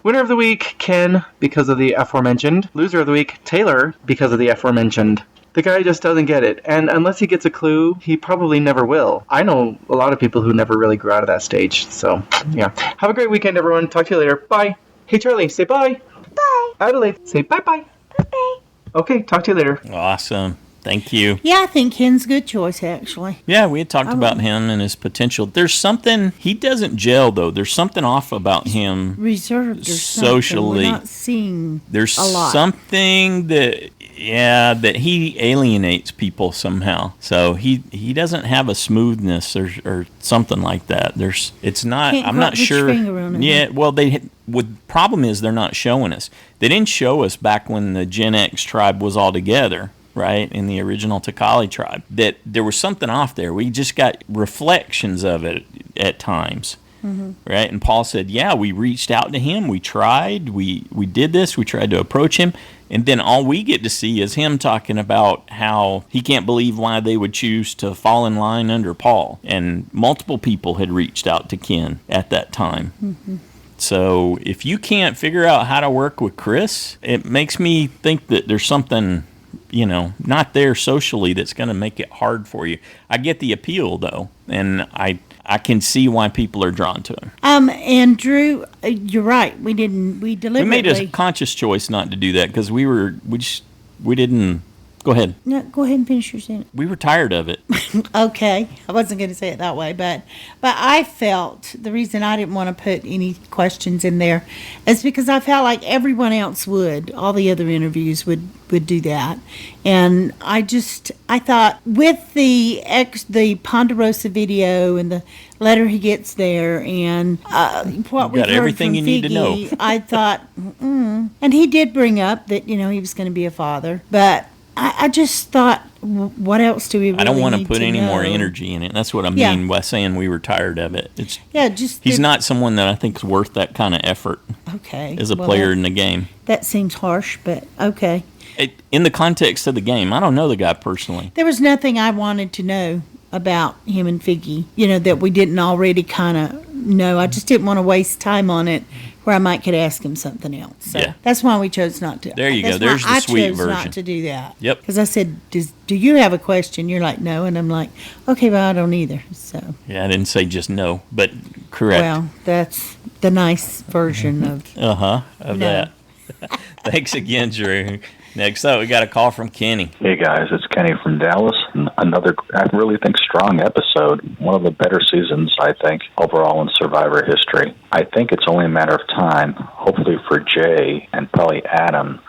Speaker 9: winner of the week, Ken, because of the aforementioned. Loser of the week, Taylor, because of the aforementioned. The guy just doesn't get it, and unless he gets a clue, he probably never will. I know a lot of people who never really grew out of that stage, so yeah. Have a great weekend, everyone. Talk to you later. Bye. Hey, Charlie, say bye. Bye. Adelaide, say bye-bye. Bye-bye. Okay, talk to you later.
Speaker 2: Awesome. Thank you.
Speaker 1: Yeah, I think Ken's a good choice, actually.
Speaker 2: Yeah, we had talked about him and his potential. There's something, he doesn't gel, though. There's something off about him
Speaker 1: Reserved or
Speaker 2: socially.
Speaker 1: something. We're not seeing
Speaker 2: There's
Speaker 1: a lot.
Speaker 2: something that he alienates people somehow. So he doesn't have a smoothness or something like that. It's not.
Speaker 1: Can't
Speaker 2: I'm
Speaker 1: quite
Speaker 2: not
Speaker 1: put your
Speaker 2: sure.
Speaker 1: finger on it,
Speaker 2: Yeah.
Speaker 1: huh?
Speaker 2: Well, problem is they're not showing us. They didn't show us back when the Gen X tribe was all together. Right, in the original Takali tribe, that there was something off there. We just got reflections of it at times. Right, and Paul said, yeah, we reached out to him, we tried, we did this, we tried to approach him, and then all we get to see is him talking about how he can't believe why they would choose to fall in line under Paul, and multiple people had reached out to Ken at that time. So if you can't figure out how to work with Chris, it makes me think that there's something, you know, not there socially that's going to make it hard for you. I get the appeal, though, and I can see why people are drawn to him.
Speaker 1: And Drew, you're right. We deliberately...
Speaker 2: We made a conscious choice not to do that because we didn't Go ahead.
Speaker 1: No, go ahead and finish your sentence.
Speaker 2: We were tired of it.
Speaker 1: Okay, I wasn't going to say it that way, but I felt the reason I didn't want to put any questions in there is because I felt like everyone else would. All the other interviews would do that, and I thought with the Ponderosa video and the letter he gets there and what we
Speaker 2: got
Speaker 1: heard
Speaker 2: everything
Speaker 1: from
Speaker 2: you need to know.
Speaker 1: Figgy, I thought, and he did bring up that he was going to be a father, but I just thought, what else do we really
Speaker 2: I don't want
Speaker 1: need
Speaker 2: to put any
Speaker 1: know?
Speaker 2: more energy in it. That's what I
Speaker 1: Yeah.
Speaker 2: mean by saying we were tired of it. He's
Speaker 1: the-
Speaker 2: not someone that I think is worth that kind of effort
Speaker 1: Okay.
Speaker 2: as a player in the game.
Speaker 1: That seems harsh, but okay.
Speaker 2: In the context of the game, I don't know the guy personally.
Speaker 1: There was nothing I wanted to know about him and Figgy, that we didn't already kind of know. I just didn't want to waste time on it where I might could ask him something else. So
Speaker 2: Yeah.
Speaker 1: that's why we chose not to.
Speaker 2: There you go.
Speaker 1: That's
Speaker 2: There's
Speaker 1: why
Speaker 2: the sweet
Speaker 1: I chose
Speaker 2: version.
Speaker 1: not to do that.
Speaker 2: Yep.
Speaker 1: Because I said, do you have a question? You're like, no. And I'm like, okay, well, I don't either. So.
Speaker 2: Yeah, I didn't say just no, but correct.
Speaker 1: Well, that's the nice version of.
Speaker 2: Of
Speaker 1: No.
Speaker 2: that. Thanks again, Drew. Next up, we got a call from Kenny.
Speaker 10: Hey guys, it's Kenny from Dallas. Another, I really think, strong episode. One of the better seasons, I think, overall in Survivor history. I think it's only a matter of time, hopefully for Jay and probably Adam,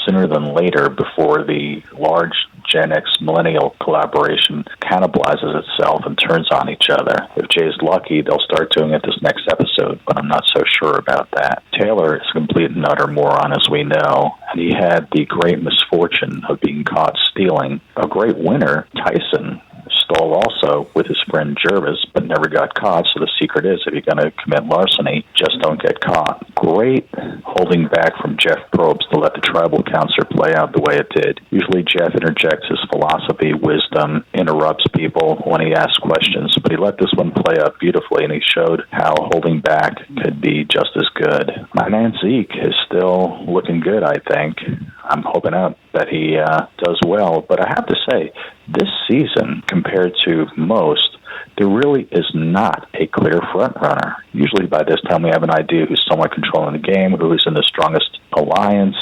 Speaker 10: sooner than later before the large Gen X millennial collaboration cannibalizes itself and turns on each other. If Jay's lucky, they'll start doing it this next episode, but I'm not so sure about that. Taylor is a complete and utter moron, as we know, and he had the great misfortune of being caught stealing. A great winner, Tyson, stole also with his friend Jervis, but never got caught. So the secret is, if you're going to commit larceny, just don't get caught. Great holding back from Jeff Probst to let the tribal council play out the way it did. Usually Jeff interjects his philosophy, wisdom, interrupts people when he asks questions, but he let this one play out beautifully, and he showed how holding back could be just as good. My man Zeke is still looking good, I think. I'm hoping out that he does well, but I have to say, this season, compared to most, there really is not a clear front runner. Usually by this time we have an idea who's somewhat controlling the game, who is in the strongest alliance.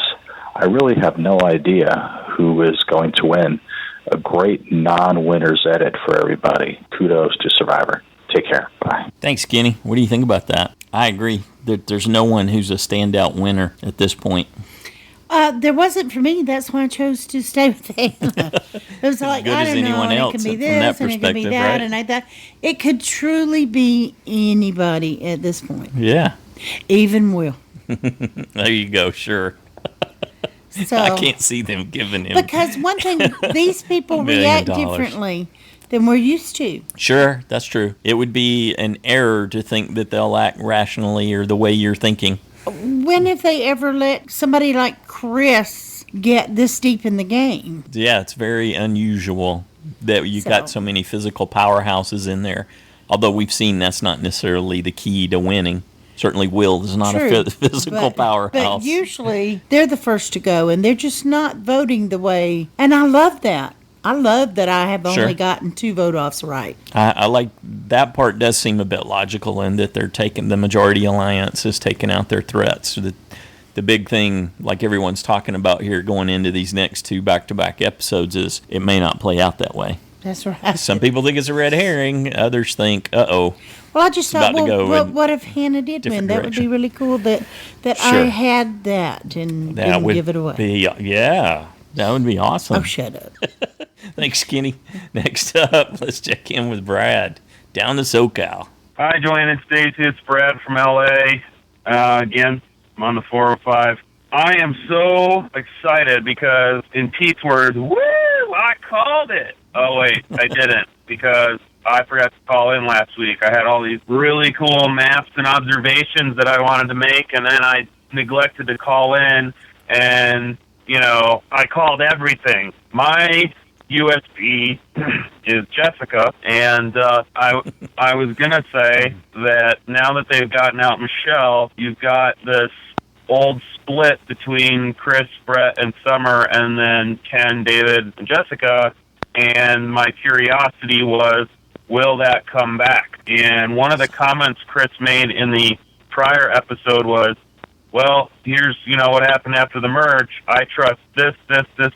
Speaker 10: I really have no idea who is going to win. A great non-winner's edit for everybody. Kudos to Survivor. Take care. Bye.
Speaker 2: Thanks, Kenny. What do you think about that? I agree that there's no one who's a standout winner at this point.
Speaker 1: There wasn't for me. That's why I chose to stay with Taylor. It was like,
Speaker 2: good
Speaker 1: I
Speaker 2: as
Speaker 1: don't know,
Speaker 2: anyone
Speaker 1: and
Speaker 2: else
Speaker 1: it could be
Speaker 2: from that
Speaker 1: this, and it could be
Speaker 2: perspective,
Speaker 1: that,
Speaker 2: right?
Speaker 1: and I thought it could truly be anybody at this point.
Speaker 2: Yeah.
Speaker 1: Even Will.
Speaker 2: There you go. Sure.
Speaker 1: So
Speaker 2: I can't see them giving him.
Speaker 1: because one thing, these people
Speaker 2: $1 million.
Speaker 1: react differently than we're used to.
Speaker 2: Sure, that's true. It would be an error to think that they'll act rationally or the way you're thinking.
Speaker 1: When have they ever let somebody like Chris get this deep in the game?
Speaker 2: Yeah, it's very unusual that you got so many physical powerhouses in there. Although we've seen that's not necessarily the key to winning. Certainly Will is not
Speaker 1: True,
Speaker 2: a physical powerhouse.
Speaker 1: But usually they're the first to go, and they're just not voting the way. And I love that. I love that I have only gotten 2 vote-offs right.
Speaker 2: I like that part. Does seem a bit logical in that they're taking the majority alliance is taking out their threats. The big thing, like everyone's talking about here going into these next 2 back-to-back episodes, is it may not play out that way.
Speaker 1: That's right.
Speaker 2: Some people think it's a red herring. Others think, uh-oh.
Speaker 1: Well, I just thought,
Speaker 2: about to go
Speaker 1: what if Hannah did win?
Speaker 2: different
Speaker 1: That would
Speaker 2: direction.
Speaker 1: be really cool that I
Speaker 2: Sure.
Speaker 1: had that and
Speaker 2: That
Speaker 1: didn't
Speaker 2: would
Speaker 1: give it away.
Speaker 2: yeah, that would be awesome.
Speaker 1: Oh, shut up.
Speaker 2: Thanks, Skinny. Next up, let's check in with Brad down to SoCal.
Speaker 11: Hi, Joanne and Stacy. It's Brad from L.A. Again, I'm on the 405. I am so excited because, in Pete's words, woo, I called it. Oh, wait, I didn't because I forgot to call in last week. I had all these really cool maps and observations that I wanted to make, and then I neglected to call in, and, I called everything. My USB is Jessica, and I was going to say that now that they've gotten out Michelle, you've got this old split between Chris, Brett, and Summer, and then Ken, David, and Jessica, and my curiosity was, will that come back? And one of the comments Chris made in the prior episode was, well, here's, what happened after the merge. I trust this,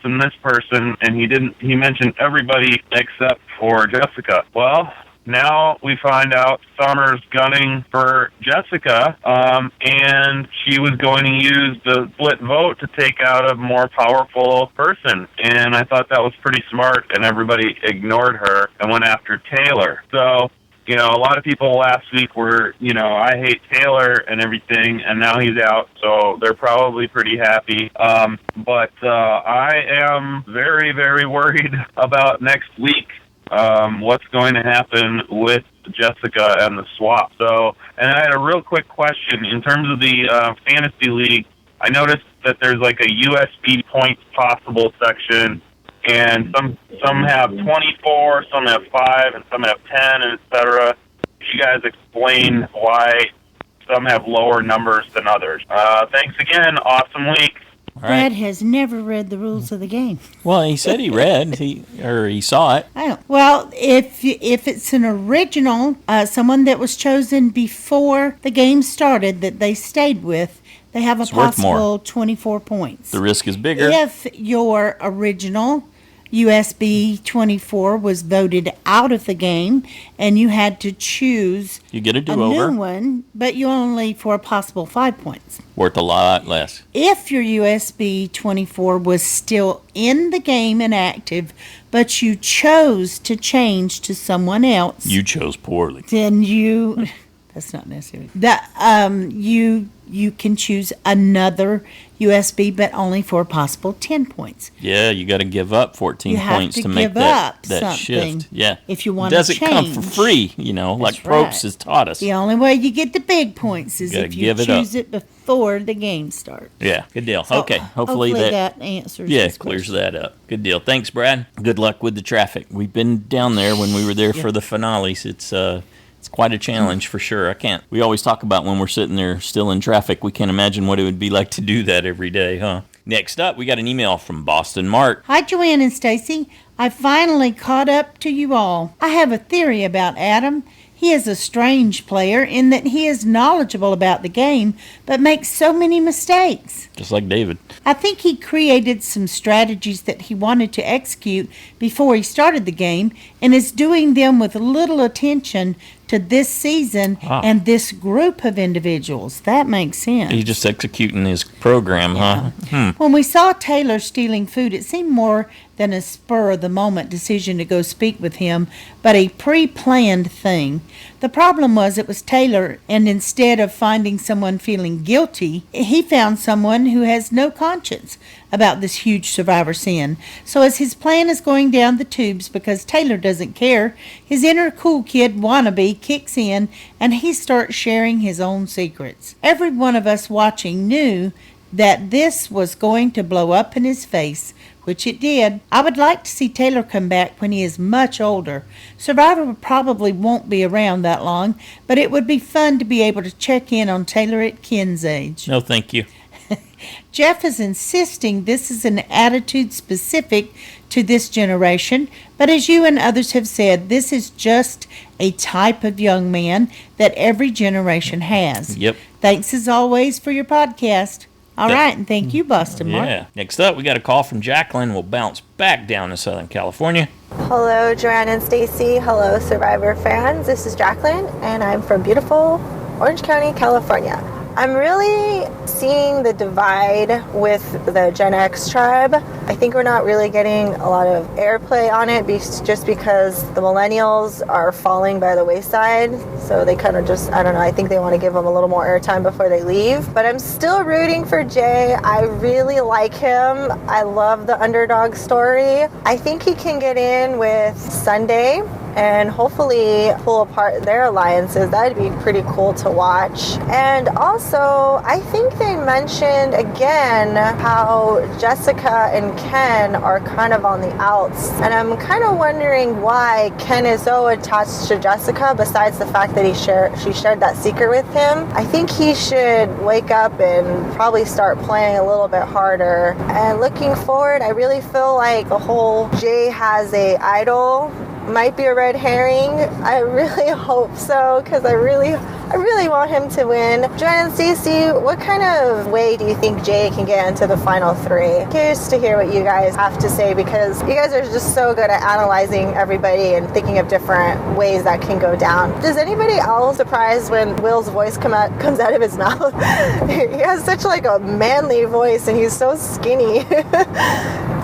Speaker 11: and this person, and he mentioned everybody except for Jessica. Well, now we find out Summer's gunning for Jessica, and she was going to use the split vote to take out a more powerful person. And I thought that was pretty smart, and everybody ignored her and went after Taylor. So, a lot of people last week were, I hate Taylor and everything, and now he's out, so they're probably pretty happy. But I am very, very worried about next week, what's going to happen with Jessica and the swap. So, and I had a real quick question. In terms of the fantasy league, I noticed that there's like a USB points possible section, and some have 24, some have 5, and some have 10, and et cetera. You guys explain why some have lower numbers than others. Thanks again. Awesome week.
Speaker 1: Brad has never read the rules of the game.
Speaker 2: Well, he said he read. He saw it.
Speaker 1: I don't. Well, if it's an original, someone that was chosen before the game started that they stayed with, they have a possible 24 points.
Speaker 2: The risk is bigger.
Speaker 1: If your original USB 24 was voted out of the game and you had to choose
Speaker 2: you get a do-over.
Speaker 1: A new one, but you only for a possible 5 points.
Speaker 2: Worth a lot less.
Speaker 1: If your USB 24 was still in the game and active, but you chose to change to someone else.
Speaker 2: You chose poorly.
Speaker 1: Then that's not necessary. You can choose another USB, but only for a possible 10 points.
Speaker 2: Yeah, you got to give up 14 points to make that shift. Yeah.
Speaker 1: If you want to change.
Speaker 2: It doesn't come for free, like Probst has taught us.
Speaker 1: The only way you get the big points is if you choose it before the game starts.
Speaker 2: Yeah, good deal.
Speaker 1: So
Speaker 2: okay, hopefully
Speaker 1: that answers
Speaker 2: clears that up. Good deal. Thanks, Brad. Good luck with the traffic. We've been down there when we were there for the finales. It's quite a challenge for sure. We always talk about when we're sitting there still in traffic, we can't imagine what it would be like to do that every day, huh? Next up, we got an email from Boston Mark.
Speaker 1: Hi, Joanne and Stacy. I finally caught up to you all. I have a theory about Adam. He is a strange player in that he is knowledgeable about the game, but makes so many mistakes.
Speaker 2: Just like David.
Speaker 1: I think he created some strategies that he wanted to execute before he started the game and is doing them with little attention to this season and this group of individuals. That makes sense.
Speaker 2: He's just executing his program, huh?
Speaker 1: When we saw Taylor stealing food, it seemed more than a spur-of-the-moment decision to go speak with him, but a pre-planned thing. The problem was it was Taylor, and instead of finding someone feeling guilty, he found someone who has no conscience about this huge survivor sin. So as his plan is going down the tubes because Taylor doesn't care, his inner cool kid wannabe kicks in, and he starts sharing his own secrets. Every one of us watching knew that this was going to blow up in his face, which it did. I would like to see Taylor come back when he is much older. Survivor probably won't be around that long, but it would be fun to be able to check in on Taylor at Ken's age.
Speaker 2: No, thank you.
Speaker 1: Jeff is insisting this is an attitude specific to this generation, but as you and others have said, this is just a type of young man that every generation has.
Speaker 2: Yep.
Speaker 1: Thanks as always for your podcast. All right, and thank you, BostonMark.
Speaker 2: Yeah. Next up, we got a call from Jacquiline. We'll bounce back down to Southern California.
Speaker 12: Hello, Joanne and Stacy. Hello, Survivor fans. This is Jacqueline, and I'm from beautiful Orange County, California. I'm really seeing the divide with the Gen X tribe. I think we're not really getting a lot of airplay on it just because the Millennials are falling by the wayside. So they kind of just, I don't know, I think they want to give them a little more airtime before they leave. But I'm still rooting for Jay. I really like him. I love the underdog story. I think he can get in with Sunday and hopefully pull apart their alliances. That'd be pretty cool to watch. And also, I think they mentioned again how Jessica and Ken are kind of on the outs. And I'm kind of wondering why Ken is so attached to Jessica, besides the fact that she shared that secret with him. I think he should wake up and probably start playing a little bit harder. And looking forward, I really feel like the whole Jay has a idol might be a red herring. I really hope so, because I really I really want him to win. Joanne and Stacey, what kind of way do you think Jay can get into the final 3? Curious to hear what you guys have to say, because you guys are just so good at analyzing everybody and thinking of different ways that can go down. Does anybody else surprised when Will's voice comes out of his mouth? He has such like a manly voice, and he's so skinny.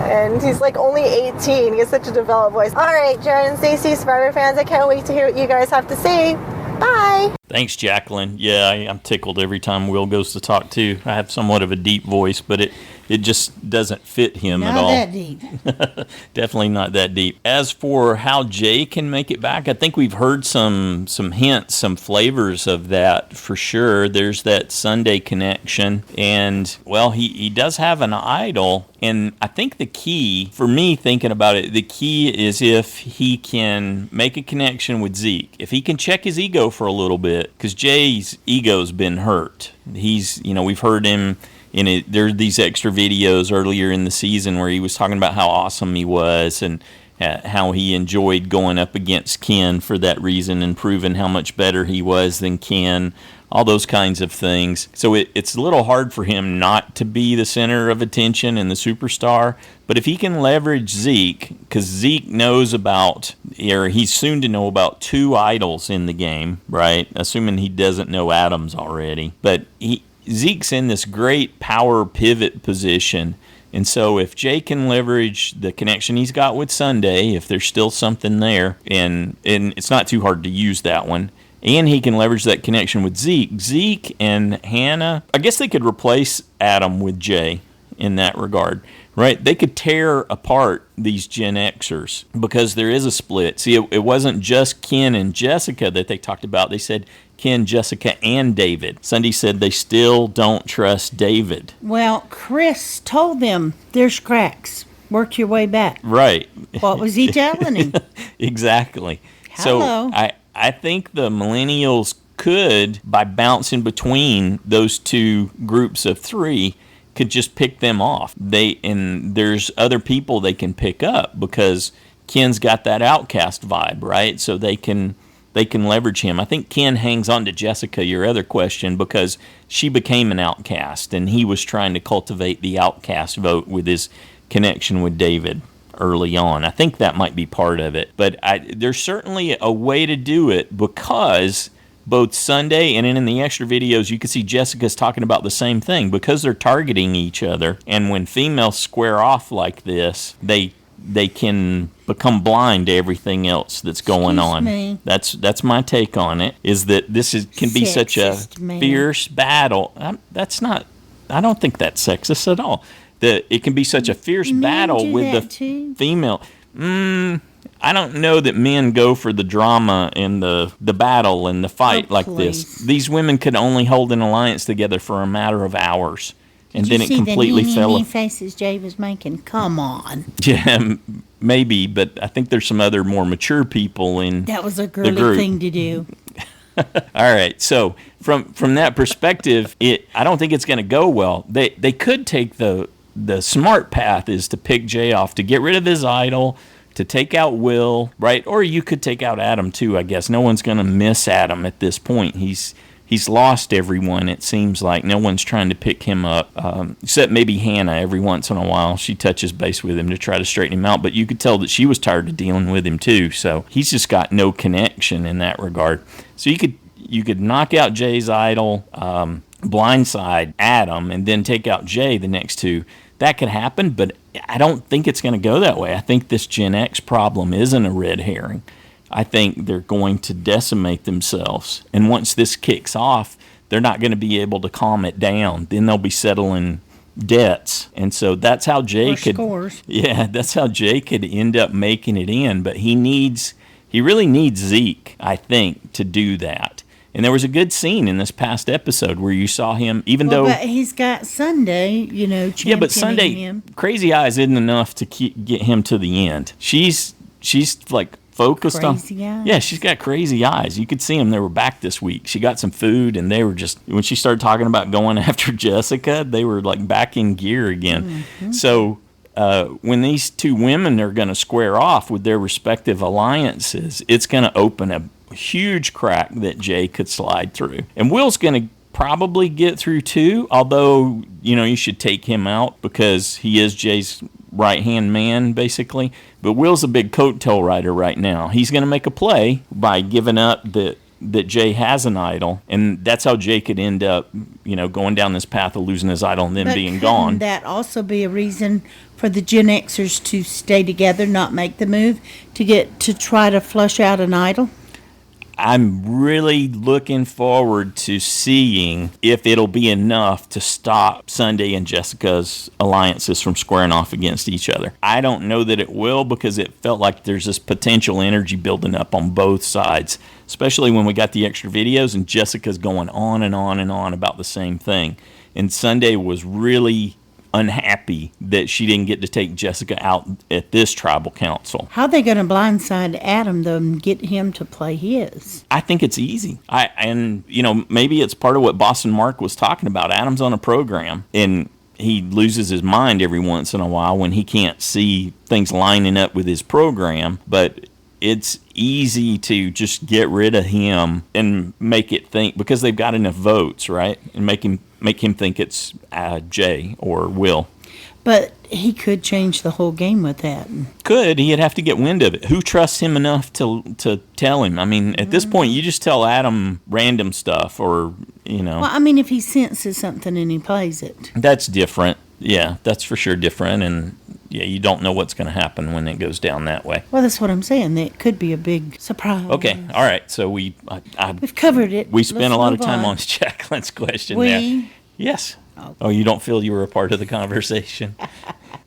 Speaker 12: And he's like only 18. He has such a developed voice. All right, Jared and Stacey, Survivor fans, I can't wait to hear what you guys have to say. Bye.
Speaker 2: Thanks, Jacqueline. Yeah, I'm tickled every time Will goes to talk, too. I have somewhat of a deep voice, but it just doesn't fit him at all.
Speaker 1: Not that deep.
Speaker 2: Definitely not that deep. As for how Jay can make it back, I think we've heard some hints, some flavors of that for sure. There's that Sunday connection, and, well, he does have an idol, and I think the key, for me thinking about it, the key is if he can make a connection with Zeke. If he can check his ego for a little bit, because Jay's ego's been hurt. We've heard him in it. There are these extra videos earlier in the season where he was talking about how awesome he was and how he enjoyed going up against Ken for that reason and proving how much better he was than Ken, all those kinds of things. So it's a little hard for him not to be the center of attention and the superstar. But if he can leverage Zeke, because Zeke knows about, or he's soon to know about 2 idols in the game, right? Assuming he doesn't know Adam's already. But Zeke's in this great power pivot position. And so if Jay can leverage the connection he's got with Sunday, if there's still something there, and it's not too hard to use that one, and he can leverage that connection with Zeke and Hannah, I guess they could replace Adam with Jay in that regard, right? They could tear apart these Gen Xers because there is a split. See, it wasn't just Ken and Jessica that they talked about. They said Ken, Jessica, and David. Sunday said they still don't trust David.
Speaker 1: Well, Chris told them there's cracks. Work your way back.
Speaker 2: Right.
Speaker 1: What was he telling him?
Speaker 2: Exactly.
Speaker 1: Hello.
Speaker 2: So I think the Millennials could, by bouncing between those 2 groups of 3, could just pick them off. And there's other people they can pick up because Ken's got that outcast vibe, right? So they can leverage him. I think Ken hangs on to Jessica, your other question, because she became an outcast, and he was trying to cultivate the outcast vote with his connection with David early on. I think that might be part of it. But there's certainly a way to do it because both Sunday and in the extra videos, you can see Jessica's talking about the same thing because they're targeting each other. And when females square off like this, they can become blind to everything else that's going on.
Speaker 1: Me.
Speaker 2: That's my take on it, is that can be such a fierce battle. I don't think that's sexist at all. That it can be such a fierce battle with the female. I don't know that men go for the drama and the battle and the fight like this. These women could only hold an alliance together for a matter of hours. And then it completely fell
Speaker 1: off. Faces Jay was making. Come on.
Speaker 2: Yeah, maybe, but I think there's some other more mature people in
Speaker 1: that was a girly thing to do.
Speaker 2: All right, so from that perspective, I don't think it's going to go well. They could take the smart path is to pick Jay off, to get rid of his idol, to take out Will, right? Or you could take out Adam too, I guess. No one's going to miss Adam at this point. He's lost everyone, it seems like. No one's trying to pick him up, except maybe Hannah every once in a while. She touches base with him to try to straighten him out, but you could tell that she was tired of dealing with him too, so he's just got no connection in that regard. So you could knock out Jay's idol, blindside Adam, and then take out Jay the next 2. That could happen, but I don't think it's going to go that way. I think this Gen X problem isn't a red herring. I think they're going to decimate themselves. And once this kicks off, they're not going to be able to calm it down. Then they'll be settling debts. And so that's how Jay that's how Jay could end up making it in. But he really needs Zeke, I think, to do that. And there was a good scene in this past episode where you saw him, but
Speaker 1: he's got Sunday, championing
Speaker 2: but Sunday,
Speaker 1: him.
Speaker 2: Crazy Eyes isn't enough to get him to the end. She's like focused
Speaker 1: crazy
Speaker 2: on.
Speaker 1: Eyes.
Speaker 2: Yeah, she's got crazy eyes. You could see them. They were back this week. She got some food, and they were just, when she started talking about going after Jessica, they were like back in gear again. Mm-hmm. So when these 2 women are going to square off with their respective alliances, it's going to open a huge crack that Jay could slide through. And Will's going to probably get through too, although, you should take him out because he is Jay's right-hand man, basically. But Will's a big coattail rider right now. He's going to make a play by giving up that Jay has an idol, and that's how Jay could end up, going down this path of losing his idol and then being gone.
Speaker 1: Couldn't that also be a reason for the Gen Xers to stay together, not make the move, to try to flush out an idol?
Speaker 2: I'm really looking forward to seeing if it'll be enough to stop Sunday and Jessica's alliances from squaring off against each other. I don't know that it will, because it felt like there's this potential energy building up on both sides, especially when we got the extra videos and Jessica's going on and on and on about the same thing. And Sunday was really unhappy that she didn't get to take Jessica out at this tribal council.
Speaker 1: How are they going to blindside Adam, though, and get him to play his?
Speaker 2: I think it's easy. Maybe it's part of what BostonMark was talking about. Adam's on a program, and he loses his mind every once in a while when he can't see things lining up with his program, but it's easy to just get rid of him and make it think, because they've got enough votes, right? And make him think it's Jay or Will.
Speaker 1: But he could change the whole game with that.
Speaker 2: Could. He'd have to get wind of it. Who trusts him enough to tell him? I mean, at this point, you just tell Adam random stuff or,
Speaker 1: Well, I mean, if he senses something and he plays it.
Speaker 2: That's different. Yeah, that's for sure different. And, yeah, you don't know what's going to happen when it goes down that way.
Speaker 1: Well, that's what I'm saying. It could be a big surprise.
Speaker 2: Okay. All right. So we've
Speaker 1: covered it.
Speaker 2: We spent a lot of time on Jacqueline's question there. Yes. Oh, you don't feel you were a part of the conversation?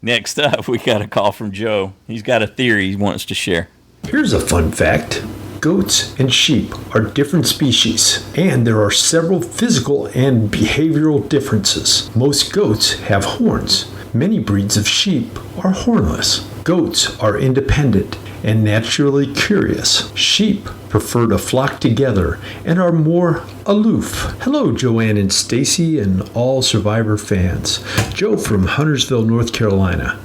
Speaker 2: Next up, we got a call from Joe. He's got a theory he wants to share.
Speaker 13: Here's a fun fact. Goats and sheep are different species, and there are several physical and behavioral differences. Most goats have horns. Many breeds of sheep are hornless. Goats are independent and naturally curious. Sheep prefer to flock together and are more aloof. Hello, Joanne and Stacy and all Survivor fans. Joe from Huntersville, North Carolina.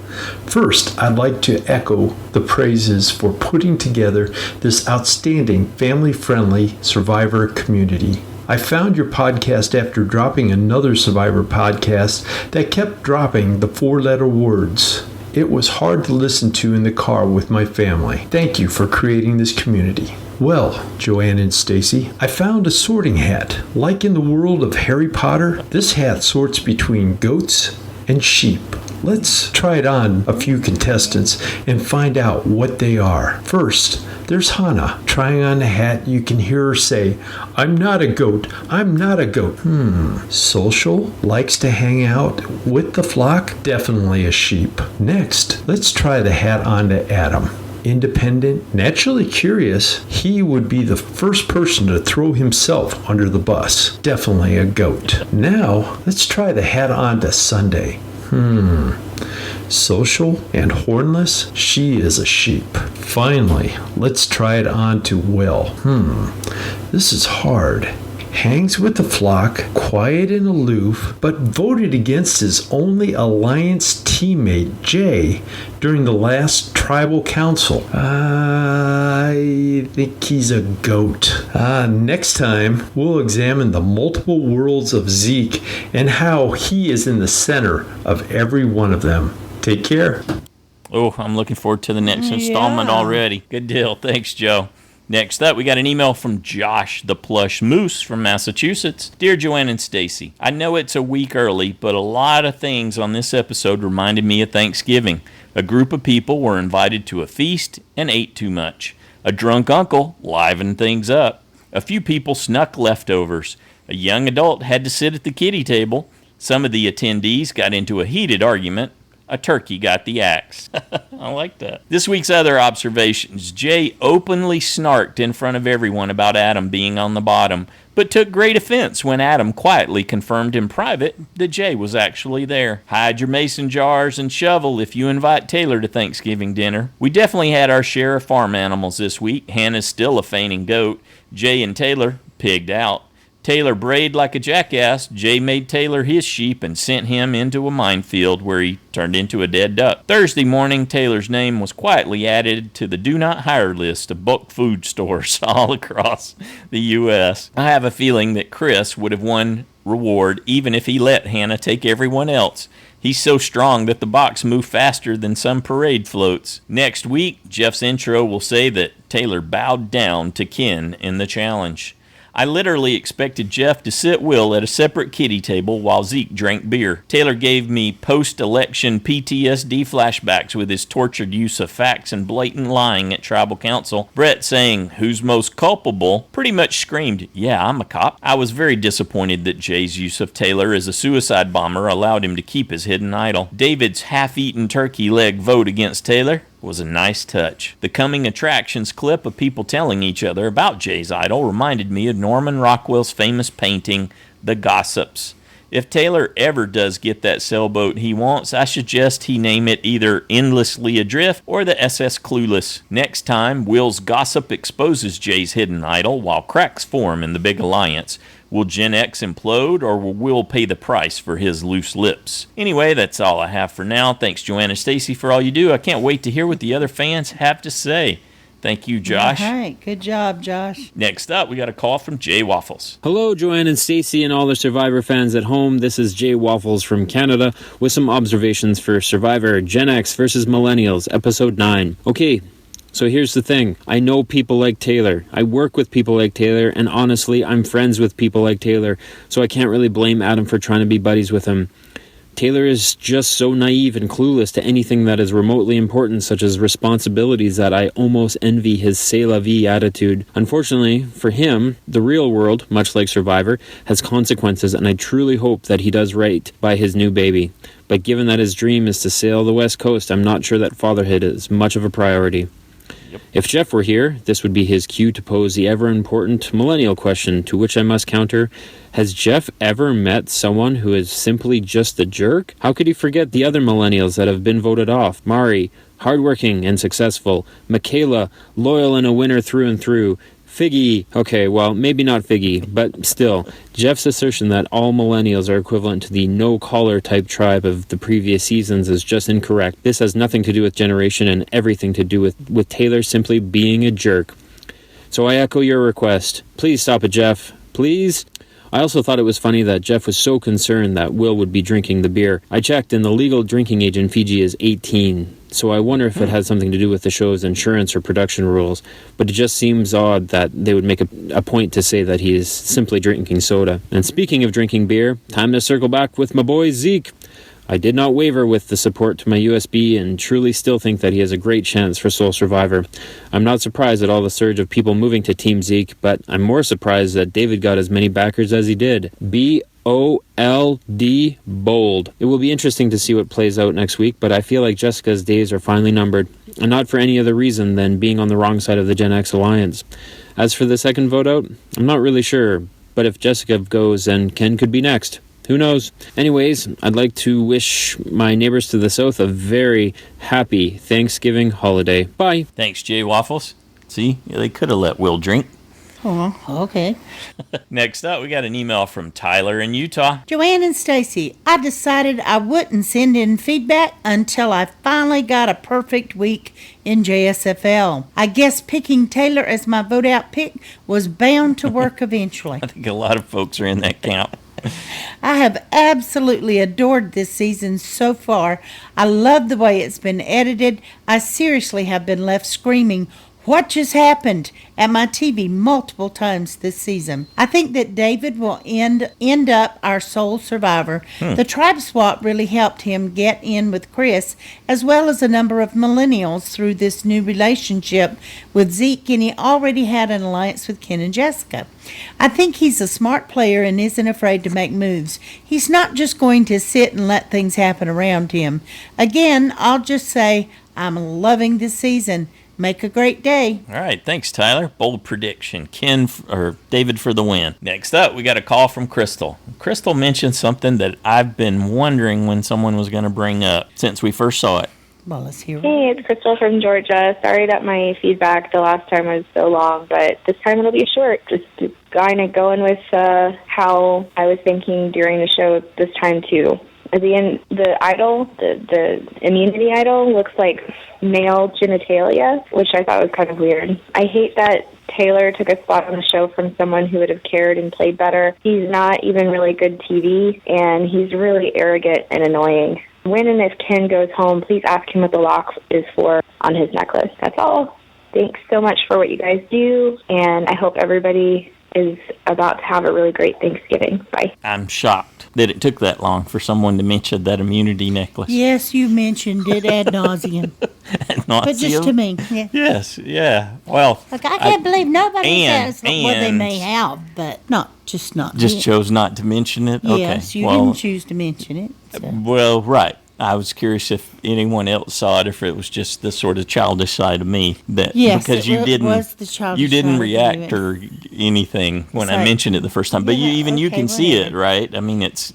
Speaker 13: First, I'd like to echo the praises for putting together this outstanding family-friendly Survivor community. I found your podcast after dropping another Survivor podcast that kept dropping the four-letter words. It was hard to listen to in the car with my family. Thank you for creating this community. Well, Joanne and Stacy, I found a sorting hat. Like in the world of Harry Potter, this hat sorts between goats and sheep. Let's try it on a few contestants and find out what they are. First, there's Hannah. Trying on the hat, you can hear her say, "I'm not a goat. I'm not a goat." Social, likes to hang out with the flock, definitely a sheep. Next, let's try the hat on to Adam. Independent, naturally curious, he would be the first person to throw himself under the bus. Definitely a goat. Now, let's try the hat on to Sunday. Social and hornless, she is a sheep. Finally, let's try it on to Will. This is hard. Hangs with the flock, quiet and aloof, but voted against his only alliance teammate, Jay, during the last tribal council. I think he's a goat. Next time, we'll examine the multiple worlds of Zeke and how he is in the center of every one of them. Take care.
Speaker 2: Oh, I'm looking forward to the next installment already. Good deal. Thanks, Joe. Next up, we got an email from Josh, the Plush Moose from Massachusetts. Dear Joanne and Stacy, I know it's a week early, but a lot of things on this episode reminded me of Thanksgiving. A group of people were invited to a feast and ate too much. A drunk uncle livened things up. A few people snuck leftovers. A young adult had to sit at the kiddie table. Some of the attendees got into a heated argument. A turkey got the axe. I like that. This week's other observations. Jay openly snarked in front of everyone about Adam being on the bottom, but took great offense when Adam quietly confirmed in private that Jay was actually there. Hide your mason jars and shovel if you invite Taylor to Thanksgiving dinner. We definitely had our share of farm animals this week. Hannah's still a fainting goat. Jay and Taylor pigged out. Taylor brayed like a jackass. Jay made Taylor his sheep and sent him into a minefield where he turned into a dead duck. Thursday morning, Taylor's name was quietly added to the do not hire list of bulk food stores all across the U.S. I have a feeling that Chris would have won reward even if he let Hannah take everyone else. He's so strong that the box moved faster than some parade floats. Next week, Jeff's intro will say that Taylor bowed down to Ken in the challenge. I literally expected Jeff to sit Will at a separate kiddie table while Zeke drank beer. Taylor gave me post-election PTSD flashbacks with his tortured use of facts and blatant lying at tribal council. Brett saying, "Who's most culpable?" pretty much screamed, "Yeah, I'm a cop." I was very disappointed that Jay's use of Taylor as a suicide bomber allowed him to keep his hidden idol. David's half-eaten turkey leg vote against Taylor was a nice touch. The coming attractions clip of people telling each other about Jay's idol reminded me of Norman Rockwell's famous painting, The Gossips. If Taylor ever does get that sailboat he wants, I suggest he name it either Endlessly Adrift or the SS Clueless. Next time, Will's gossip exposes Jay's hidden idol while cracks form in the big alliance. Will Gen X implode, or will Will pay the price for his loose lips? Anyway, that's all I have for now. Thanks, Joanne and Stacy, for all you do. I can't wait to hear what the other fans have to say. Thank you, Josh.
Speaker 1: All right. Good job, Josh.
Speaker 2: Next up, we got a call from Jaywaffles.
Speaker 14: Hello, Joanne and Stacy and all the Survivor fans at home. This is Jaywaffles from Canada with some observations for Survivor Gen X versus Millennials, Episode 9. Okay. So here's the thing. I know people like Taylor. I work with people like Taylor, and honestly, I'm friends with people like Taylor, so I can't really blame Adam for trying to be buddies with him. Taylor is just so naive and clueless to anything that is remotely important, such as responsibilities, that I almost envy his c'est la vie attitude. Unfortunately, for him, the real world, much like Survivor, has consequences, and I truly hope that he does right by his new baby. But given that his dream is to sail the West Coast, I'm not sure that fatherhood is much of a priority. If Jeff were here, this would be his cue to pose the ever-important millennial question, to which I must counter, has Jeff ever met someone who is simply just a jerk? How could he forget the other millennials that have been voted off? Mari, hardworking and successful. Michaela, loyal and a winner through and through. Figgy, okay, well, maybe not Figgy, but still, Jeff's assertion that all millennials are equivalent to the no-collar type tribe of the previous seasons is just incorrect. This has nothing to do with generation and everything to do with Taylor simply being a jerk. So I echo your request. Please stop it, Jeff. Please? I also thought it was funny that Jeff was so concerned that Will would be drinking the beer. I checked, and the legal drinking age in Fiji is 18, so I wonder if it has something to do with the show's insurance or production rules, but it just seems odd that they would make a point to say that he is simply drinking soda. And speaking of drinking beer, time to circle back with my boy Zeke. I did not waver with the support to my USB and truly still think that he has a great chance for Sole Survivor. I'm not surprised at all the surge of people moving to Team Zeke, but I'm more surprised that David got as many backers as he did. BOLD, bold. It will be interesting to see what plays out next week, but I feel like Jessica's days are finally numbered, and not for any other reason than being on the wrong side of the Gen X alliance. As for the second vote out, I'm not really sure, but if Jessica goes, then Ken could be next. Who knows? Anyways, I'd like to wish my neighbors to the south a very happy Thanksgiving holiday. Bye.
Speaker 2: Thanks, Jaywaffles. See, they could have let Will drink.
Speaker 1: Oh, okay.
Speaker 2: Next up, we got an email from Tyler in Utah.
Speaker 1: Joanne and Stacy, I decided I wouldn't send in feedback until I finally got a perfect week in JSFL. I guess picking Taylor as my vote out pick was bound to work eventually.
Speaker 2: I think a lot of folks are in that camp.
Speaker 1: I have absolutely adored this season so far. I love the way it's been edited. I seriously have been left screaming, "What just happened?" at my TV multiple times this season. I think that David will end up our sole survivor. The tribe swap really helped him get in with Chris, as well as a number of millennials through this new relationship with Zeke, and he already had an alliance with Ken and Jessica. I think he's a smart player and isn't afraid to make moves. He's not just going to sit and let things happen around him. Again, I'll just say I'm loving this season. Make a great day.
Speaker 2: All right, thanks, Tyler. Bold prediction. David for the win. Next up, we got a call from Crystal. Crystal mentioned something that I've been wondering when someone was going to bring up since we first saw it.
Speaker 1: Well, let's hear it.
Speaker 15: Hey, it's Crystal from Georgia. Sorry that my feedback the last time was so long, but this time it'll be short. Just kind of going with how I was thinking during the show this time, too. At the end, the idol, the immunity idol, looks like male genitalia, which I thought was kind of weird. I hate that Taylor took a spot on the show from someone who would have cared and played better. He's not even really good TV, and he's really arrogant and annoying. When and if Ken goes home, please ask him what the lock is for on his necklace. That's all. Thanks so much for what you guys do, and I hope everybody is about to have a really great Thanksgiving. Bye.
Speaker 2: I'm shocked that it took that long for someone to mention that immunity necklace.
Speaker 1: Yes, you mentioned it ad nauseum. But just to me. Yeah.
Speaker 2: Yes, yeah. Well,
Speaker 1: like, I can't believe nobody says what they may have, but just
Speaker 2: chose not to mention it?
Speaker 1: Yes,
Speaker 2: okay.
Speaker 1: You didn't choose to mention it. So.
Speaker 2: Well, right. I was curious if anyone else saw it, if it was just the sort of childish side of me that because you didn't react or anything when I mentioned it the first time. But you can see it, right? I mean, it's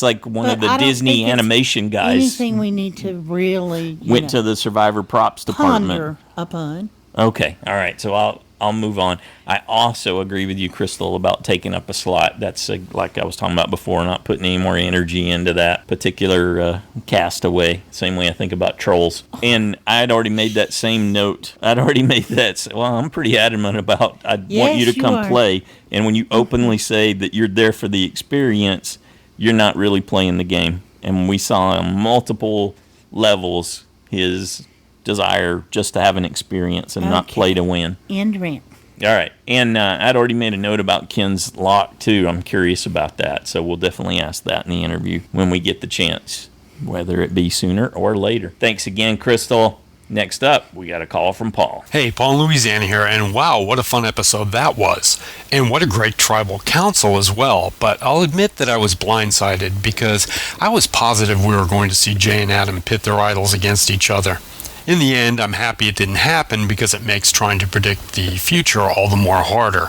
Speaker 2: like one of the Disney animation guys.
Speaker 1: Anything we need to really
Speaker 2: went to the Survivor props department.
Speaker 1: Ponder upon.
Speaker 2: Okay, all right. So I'll move on. I also agree with you, Crystal, about taking up a slot. That's like I was talking about before, not putting any more energy into that particular castaway. Same way I think about trolls. And I'd already made that same note. I'm pretty adamant about I want you to come play. And when you openly say that you're there for the experience, you're not really playing the game. And we saw on multiple levels his desire just to have an experience and not play to win.
Speaker 1: End rant.
Speaker 2: All right. And I'd already made a note about Ken's lock, too. I'm curious about that. So we'll definitely ask that in the interview when we get the chance, whether it be sooner or later. Thanks again, Crystal. Next up, we got a call from Paul.
Speaker 16: Hey, Paul in Louisiana here, and wow, what a fun episode that was. And what a great tribal council as well. But I'll admit that I was blindsided because I was positive we were going to see Jay and Adam pit their idols against each other. In the end, I'm happy it didn't happen because it makes trying to predict the future all the more harder.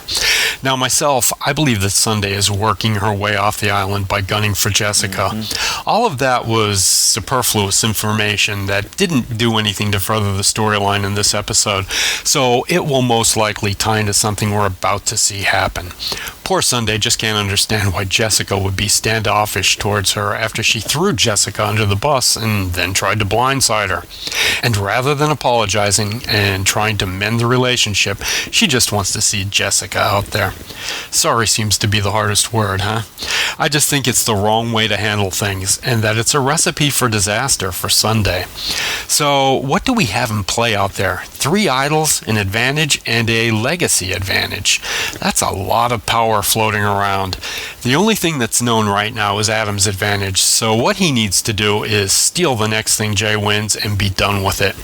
Speaker 16: Now, myself, I believe that Sunday is working her way off the island by gunning for Jessica. Mm-hmm. All of that was superfluous information that didn't do anything to further the storyline in this episode, so it will most likely tie into something we're about to see happen. Poor Sunday just can't understand why Jessica would be standoffish towards her after she threw Jessica under the bus and then tried to blindside her. And rather than apologizing and trying to mend the relationship, she just wants to see Jessica out there. Sorry seems to be the hardest word, huh? I just think it's the wrong way to handle things, and that it's a recipe for disaster for Sunday. So, what do we have in play out there? 3 idols, an advantage, and a legacy advantage. That's a lot of power floating around. The only thing that's known right now is Adam's advantage, so what he needs to do is steal the next thing Jay wins and be done with it.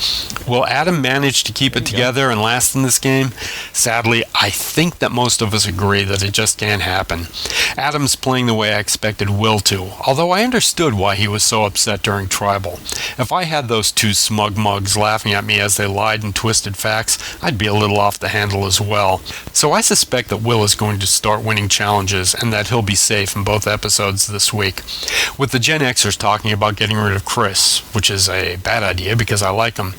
Speaker 16: Will Adam manage to keep it together and last in this game? Sadly, I think that most of us agree that it just can't happen. Adam's playing the way I expected Will to, although I understood why he was so upset during Tribal. If I had those 2 smug mugs laughing at me as they lied and twisted facts, I'd be a little off the handle as well. So I suspect that Will is going to start winning challenges and that he'll be safe in both episodes this week. With the Gen Xers talking about getting rid of Chris, which is a bad idea because I like him,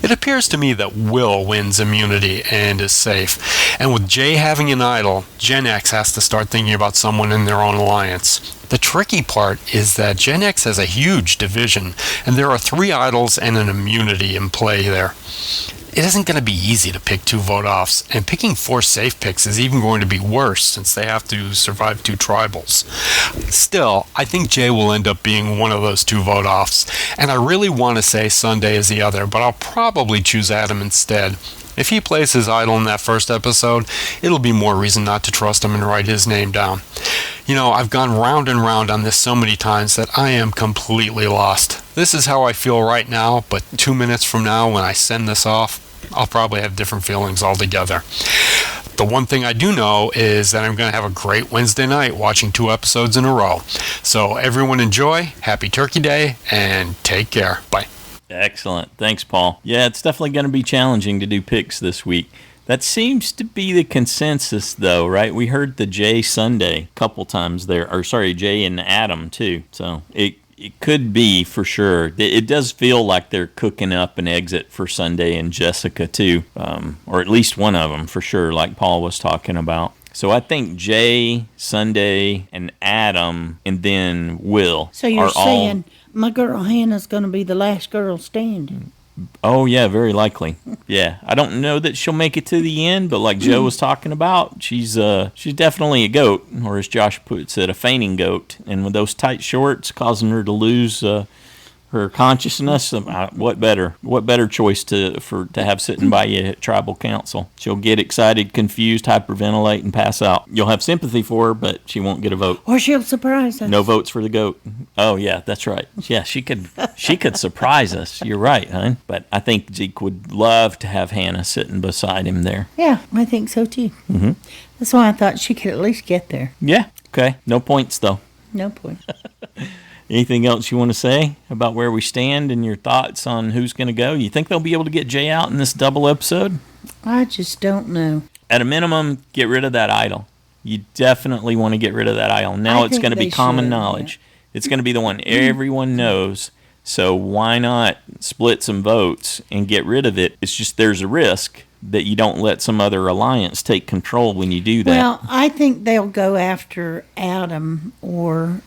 Speaker 16: it appears to me that Will wins immunity and is safe. And with Jay having an idol, Gen X has to start thinking about someone in their own alliance. The tricky part is that Gen X has a huge division, and there are 3 idols and an immunity in play there. It isn't going to be easy to pick 2 vote-offs, and picking 4 safe picks is even going to be worse since they have to survive 2 tribals. Still, I think Jay will end up being one of those 2 vote-offs, and I really want to say Sunday is the other, but I'll probably choose Adam instead. If he plays his idol in that first episode, it'll be more reason not to trust him and write his name down. You know, I've gone round and round on this so many times that I am completely lost. This is how I feel right now, but 2 minutes from now when I send this off, I'll probably have different feelings altogether. The one thing I do know is that I'm going to have a great Wednesday night watching 2 episodes in a row. So everyone enjoy, happy Turkey Day, and take care. Bye.
Speaker 2: Excellent. Thanks, Paul. Yeah, it's definitely going to be challenging to do picks this week. That seems to be the consensus, though, right? We heard the Jay Sunday a couple times there, or sorry, Jay and Adam, too. So it It could be for sure. It does feel like they're cooking up an exit for Sunday and Jessica too, or at least one of them for sure, like Paul was talking about. So I think Jay, Sunday, and Adam, and then Will.
Speaker 1: So you're saying my girl Hannah's going to be the last girl standing?
Speaker 2: Oh, yeah, very likely. Yeah. I don't know that she'll make it to the end, but like Joe was talking about, she's definitely a goat, or as Josh puts it, a fainting goat. And with those tight shorts causing her to lose her consciousness, what better choice to have sitting by you at tribal council? She'll get excited, confused, hyperventilate, and pass out. You'll have sympathy for her, but she won't get a vote.
Speaker 1: Or she'll surprise us.
Speaker 2: No votes for the goat. Oh yeah, that's right. Yeah, she could surprise us. You're right, hon. But I think Zeke would love to have Hannah sitting beside him there.
Speaker 1: Yeah, I think so too.
Speaker 2: Mm-hmm.
Speaker 1: That's why I thought she could at least get there.
Speaker 2: Yeah. Okay. No points though.
Speaker 1: No points.
Speaker 2: Anything else you want to say about where we stand and your thoughts on who's going to go? You think they'll be able to get Jay out in this double episode?
Speaker 1: I just don't know.
Speaker 2: At a minimum, get rid of that idol. You definitely want to get rid of that idol. Now it's going to be common knowledge. Yeah. It's going to be the one everyone knows. So why not split some votes and get rid of it? It's just there's a risk that you don't let some other alliance take control when you do that.
Speaker 1: Well, I think they'll go after Adam or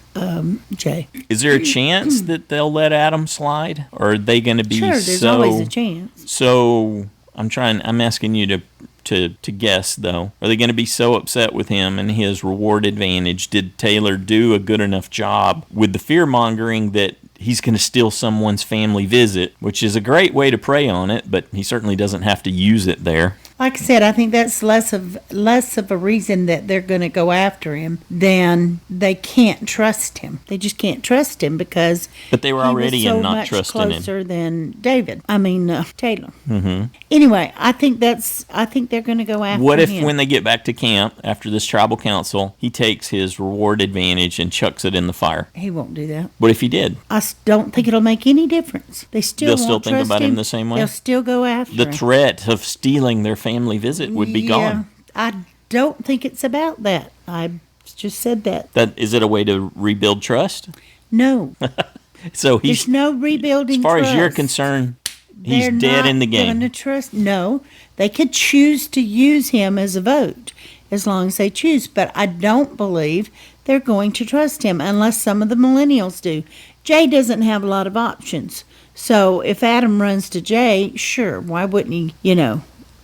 Speaker 1: Jay.
Speaker 2: Is there a chance that they'll let Adam slide? Or are they going to be
Speaker 1: there's always a chance.
Speaker 2: So I'm asking you to guess, though. Are they going to be so upset with him and his reward advantage? Did Taylor do a good enough job with the fear-mongering that he's going to steal someone's family visit, which is a great way to prey on it, but he certainly doesn't have to use it there.
Speaker 1: Like I said, I think that's less of a reason that they're going to go after him than they can't trust him. They just can't trust him because
Speaker 2: but they were already
Speaker 1: he was so
Speaker 2: in not
Speaker 1: much
Speaker 2: trusting him.
Speaker 1: Closer than David. I mean Taylor.
Speaker 2: Mm-hmm.
Speaker 1: Anyway, I think they're going to go after him.
Speaker 2: What if when they get back to camp after this tribal council, he takes his reward advantage and chucks it in the fire?
Speaker 1: He won't do that.
Speaker 2: What if he did?
Speaker 1: I don't think it'll make any difference. They'll still
Speaker 2: think about him the same way.
Speaker 1: They'll still go after him.
Speaker 2: The threat of stealing their family visit would be gone.
Speaker 1: I don't think it's about that. I just said that.
Speaker 2: Is it a way to rebuild trust?
Speaker 1: No.
Speaker 2: So
Speaker 1: there's no rebuilding.
Speaker 2: As far
Speaker 1: trust.
Speaker 2: as you're concerned, he's
Speaker 1: They're
Speaker 2: dead in the game.
Speaker 1: They're not going to trust. No, they could choose to use him as a vote as long as they choose. But I don't believe they're going to trust him unless some of the millennials do. Jay doesn't have a lot of options. So if Adam runs to Jay, sure, why wouldn't he?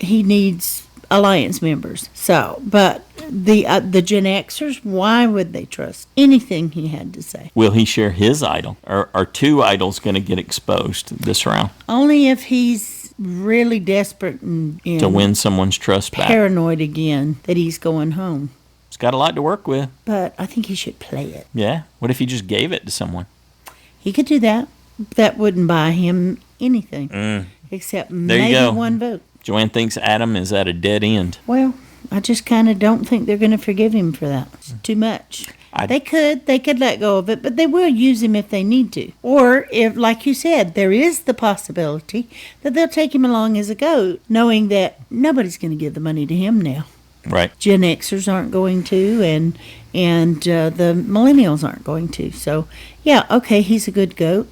Speaker 1: He needs alliance members. So, but the Gen Xers, why would they trust anything he had to say?
Speaker 2: Will he share his idol? Are two idols going to get exposed this round?
Speaker 1: Only if he's really desperate and
Speaker 2: to win someone's trust back.
Speaker 1: Paranoid again that he's going home.
Speaker 2: He's got a lot to work with.
Speaker 1: But I think he should play it.
Speaker 2: Yeah. What if he just gave it to someone?
Speaker 1: He could do that. That wouldn't buy him anything except maybe one vote.
Speaker 2: Joanne thinks Adam is at a dead end.
Speaker 1: Well, I just kind of don't think they're going to forgive him for that. It's too much. They could let go of it, but they will use him if they need to. Or if, like you said, there is the possibility that they'll take him along as a goat, knowing that nobody's going to give the money to him now.
Speaker 2: Right.
Speaker 1: Gen Xers aren't going to, and the millennials aren't going to. So, yeah, okay, he's a good goat.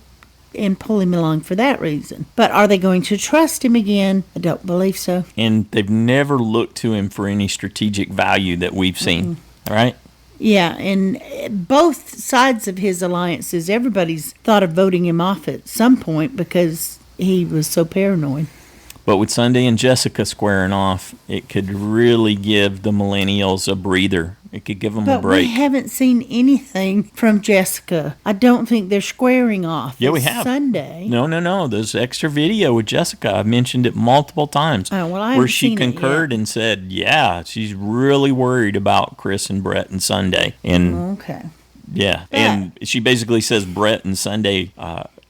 Speaker 1: And pull him along for that reason. But are they going to trust him again? I don't believe so.
Speaker 2: And they've never looked to him for any strategic value that we've seen, right?
Speaker 1: Yeah, and both sides of his alliances, everybody's thought of voting him off at some point because he was so paranoid.
Speaker 2: But with Sunday and Jessica squaring off, it could really give the millennials a breather. It could give them a break.
Speaker 1: But we haven't seen anything from Jessica. I don't think they're squaring off.
Speaker 2: Yeah, we have.
Speaker 1: Sunday.
Speaker 2: No. There's extra video with Jessica. I've mentioned it multiple times.
Speaker 1: Oh, well, I
Speaker 2: where
Speaker 1: haven't
Speaker 2: she
Speaker 1: seen
Speaker 2: concurred and said, yeah, she's really worried about Chris and Brett and Sunday. And
Speaker 1: okay.
Speaker 2: Yeah, and she basically says Brett and Sunday,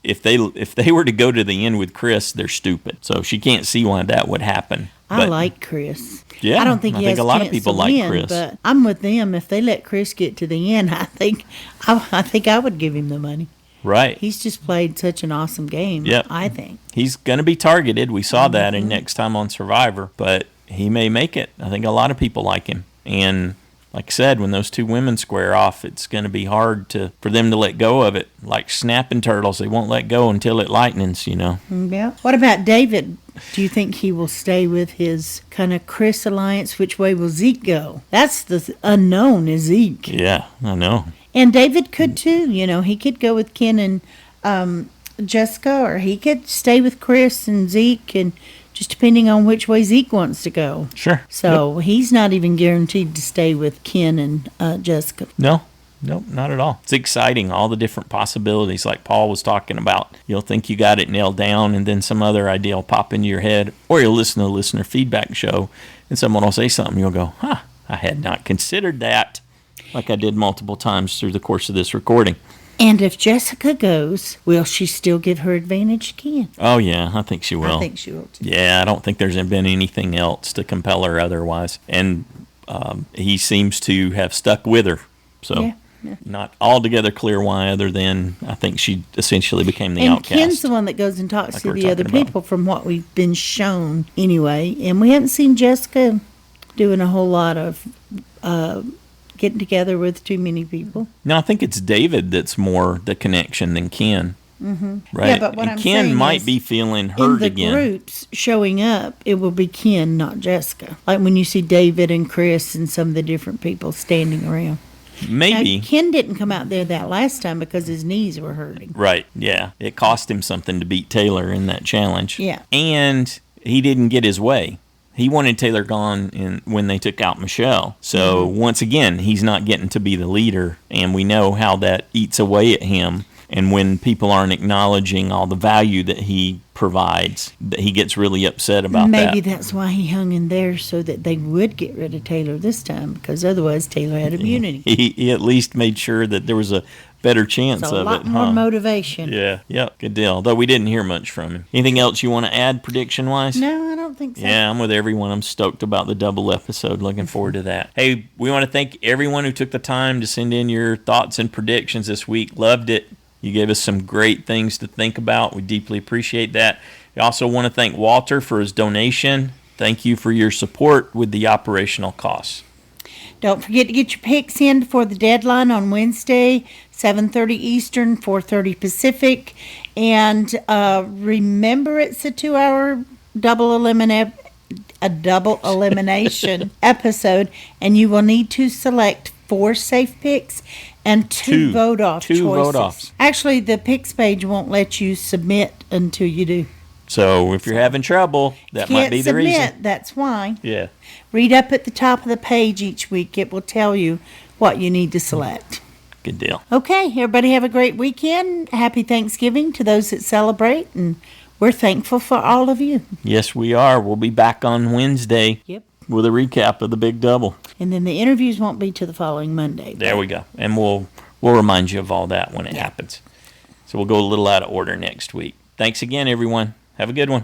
Speaker 2: if they were to go to the end with Chris, they're stupid. So she can't see why that would happen.
Speaker 1: I like Chris.
Speaker 2: Yeah,
Speaker 1: I don't think he has
Speaker 2: a lot of people like
Speaker 1: win,
Speaker 2: Chris.
Speaker 1: But I'm with them. If they let Chris get to the end, I think I would give him the money.
Speaker 2: Right.
Speaker 1: He's just played such an awesome game.
Speaker 2: Yep.
Speaker 1: I think
Speaker 2: he's going to be targeted. We saw that in Next Time on Survivor, but he may make it. I think a lot of people like him, and like I said, when those two women square off, it's going to be hard for them to let go of it. Like snapping turtles, they won't let go until it lightens,
Speaker 1: Yeah. What about David? Do you think he will stay with his kind of Chris alliance? Which way will Zeke go? That's the unknown, is Zeke.
Speaker 2: Yeah, I know.
Speaker 1: And David could too. He could go with Ken and Jessica, or he could stay with Chris and Zeke, and just depending on which way Zeke wants to go.
Speaker 2: Sure.
Speaker 1: So he's not even guaranteed to stay with Ken and Jessica.
Speaker 2: No. Nope, not at all. It's exciting, all the different possibilities like Paul was talking about. You'll think you got it nailed down, and then some other idea will pop into your head, or you'll listen to a listener feedback show, and someone will say something, you'll go, I had not considered that, like I did multiple times through the course of this recording.
Speaker 1: And if Jessica goes, will she still give her advantage to Ken?
Speaker 2: Oh, yeah, I think she will.
Speaker 1: I think she will, too.
Speaker 2: Yeah, I don't think there's been anything else to compel her otherwise. And he seems to have stuck with her. So
Speaker 1: Yeah.
Speaker 2: not altogether clear why, other than I think she essentially became the
Speaker 1: and
Speaker 2: outcast.
Speaker 1: Ken's the one that goes and talks
Speaker 2: like
Speaker 1: to
Speaker 2: we're
Speaker 1: the other
Speaker 2: talking about.
Speaker 1: people from what we've been shown anyway. And we haven't seen Jessica doing a whole lot of getting together with too many people.
Speaker 2: No, I think it's David that's more the connection than Ken.
Speaker 1: Mm-hmm.
Speaker 2: Right.
Speaker 1: Yeah, but what
Speaker 2: and
Speaker 1: I'm
Speaker 2: Ken
Speaker 1: saying
Speaker 2: might
Speaker 1: is,
Speaker 2: be feeling
Speaker 1: in
Speaker 2: hurt
Speaker 1: the
Speaker 2: again.
Speaker 1: groups showing up, it will be Ken, not Jessica. Like when you see David and Chris and some of the different people standing around.
Speaker 2: Maybe.
Speaker 1: Now, Ken didn't come out there that last time because his knees were hurting.
Speaker 2: Right, yeah. It cost him something to beat Taylor in that challenge.
Speaker 1: Yeah.
Speaker 2: And he didn't get his way. He wanted Taylor gone when they took out Michelle. So, once again, he's not getting to be the leader, and we know how that eats away at him. And when people aren't acknowledging all the value that he provides, that he gets really upset about that.
Speaker 1: Maybe that's why he hung in there, so that they would get rid of Taylor this time, because otherwise Taylor had immunity.
Speaker 2: He at least made sure that there was a better chance
Speaker 1: It's a
Speaker 2: of
Speaker 1: lot
Speaker 2: it.
Speaker 1: more motivation.
Speaker 2: Yeah, yep, good deal. Though we didn't hear much from him. Anything else you want to add prediction-wise?
Speaker 1: No, I don't think so.
Speaker 2: Yeah, I'm with everyone. I'm stoked about the double episode. Looking forward to that. Hey, we want to thank everyone who took the time to send in your thoughts and predictions this week. Loved it. You gave us some great things to think about. We deeply appreciate that. We also want to thank Walter for his donation. Thank you for your support with the operational costs.
Speaker 1: Don't forget to get your picks in before the deadline on Wednesday, 7:30 Eastern, 4:30 Pacific. And remember, it's a 2-hour double elimination episode, and you will need to select 4 safe picks and 2 vote-off choices.
Speaker 2: 2 vote-offs.
Speaker 1: Actually, the picks page won't let you submit until you do.
Speaker 2: So if you're having trouble, that might be the
Speaker 1: Can't
Speaker 2: reason.
Speaker 1: submit, that's why.
Speaker 2: Yeah.
Speaker 1: Read up at the top of the page each week. It will tell you what you need to select.
Speaker 2: Good deal.
Speaker 1: Okay, everybody have a great weekend. Happy Thanksgiving to those that celebrate, and we're thankful for all of you.
Speaker 2: Yes, we are. We'll be back on Wednesday.
Speaker 1: Yep.
Speaker 2: With a recap of the Big Double.
Speaker 1: And then the interviews won't be till the following Monday.
Speaker 2: There we go. And we'll remind you of all that when it happens. So we'll go a little out of order next week. Thanks again, everyone. Have a good one.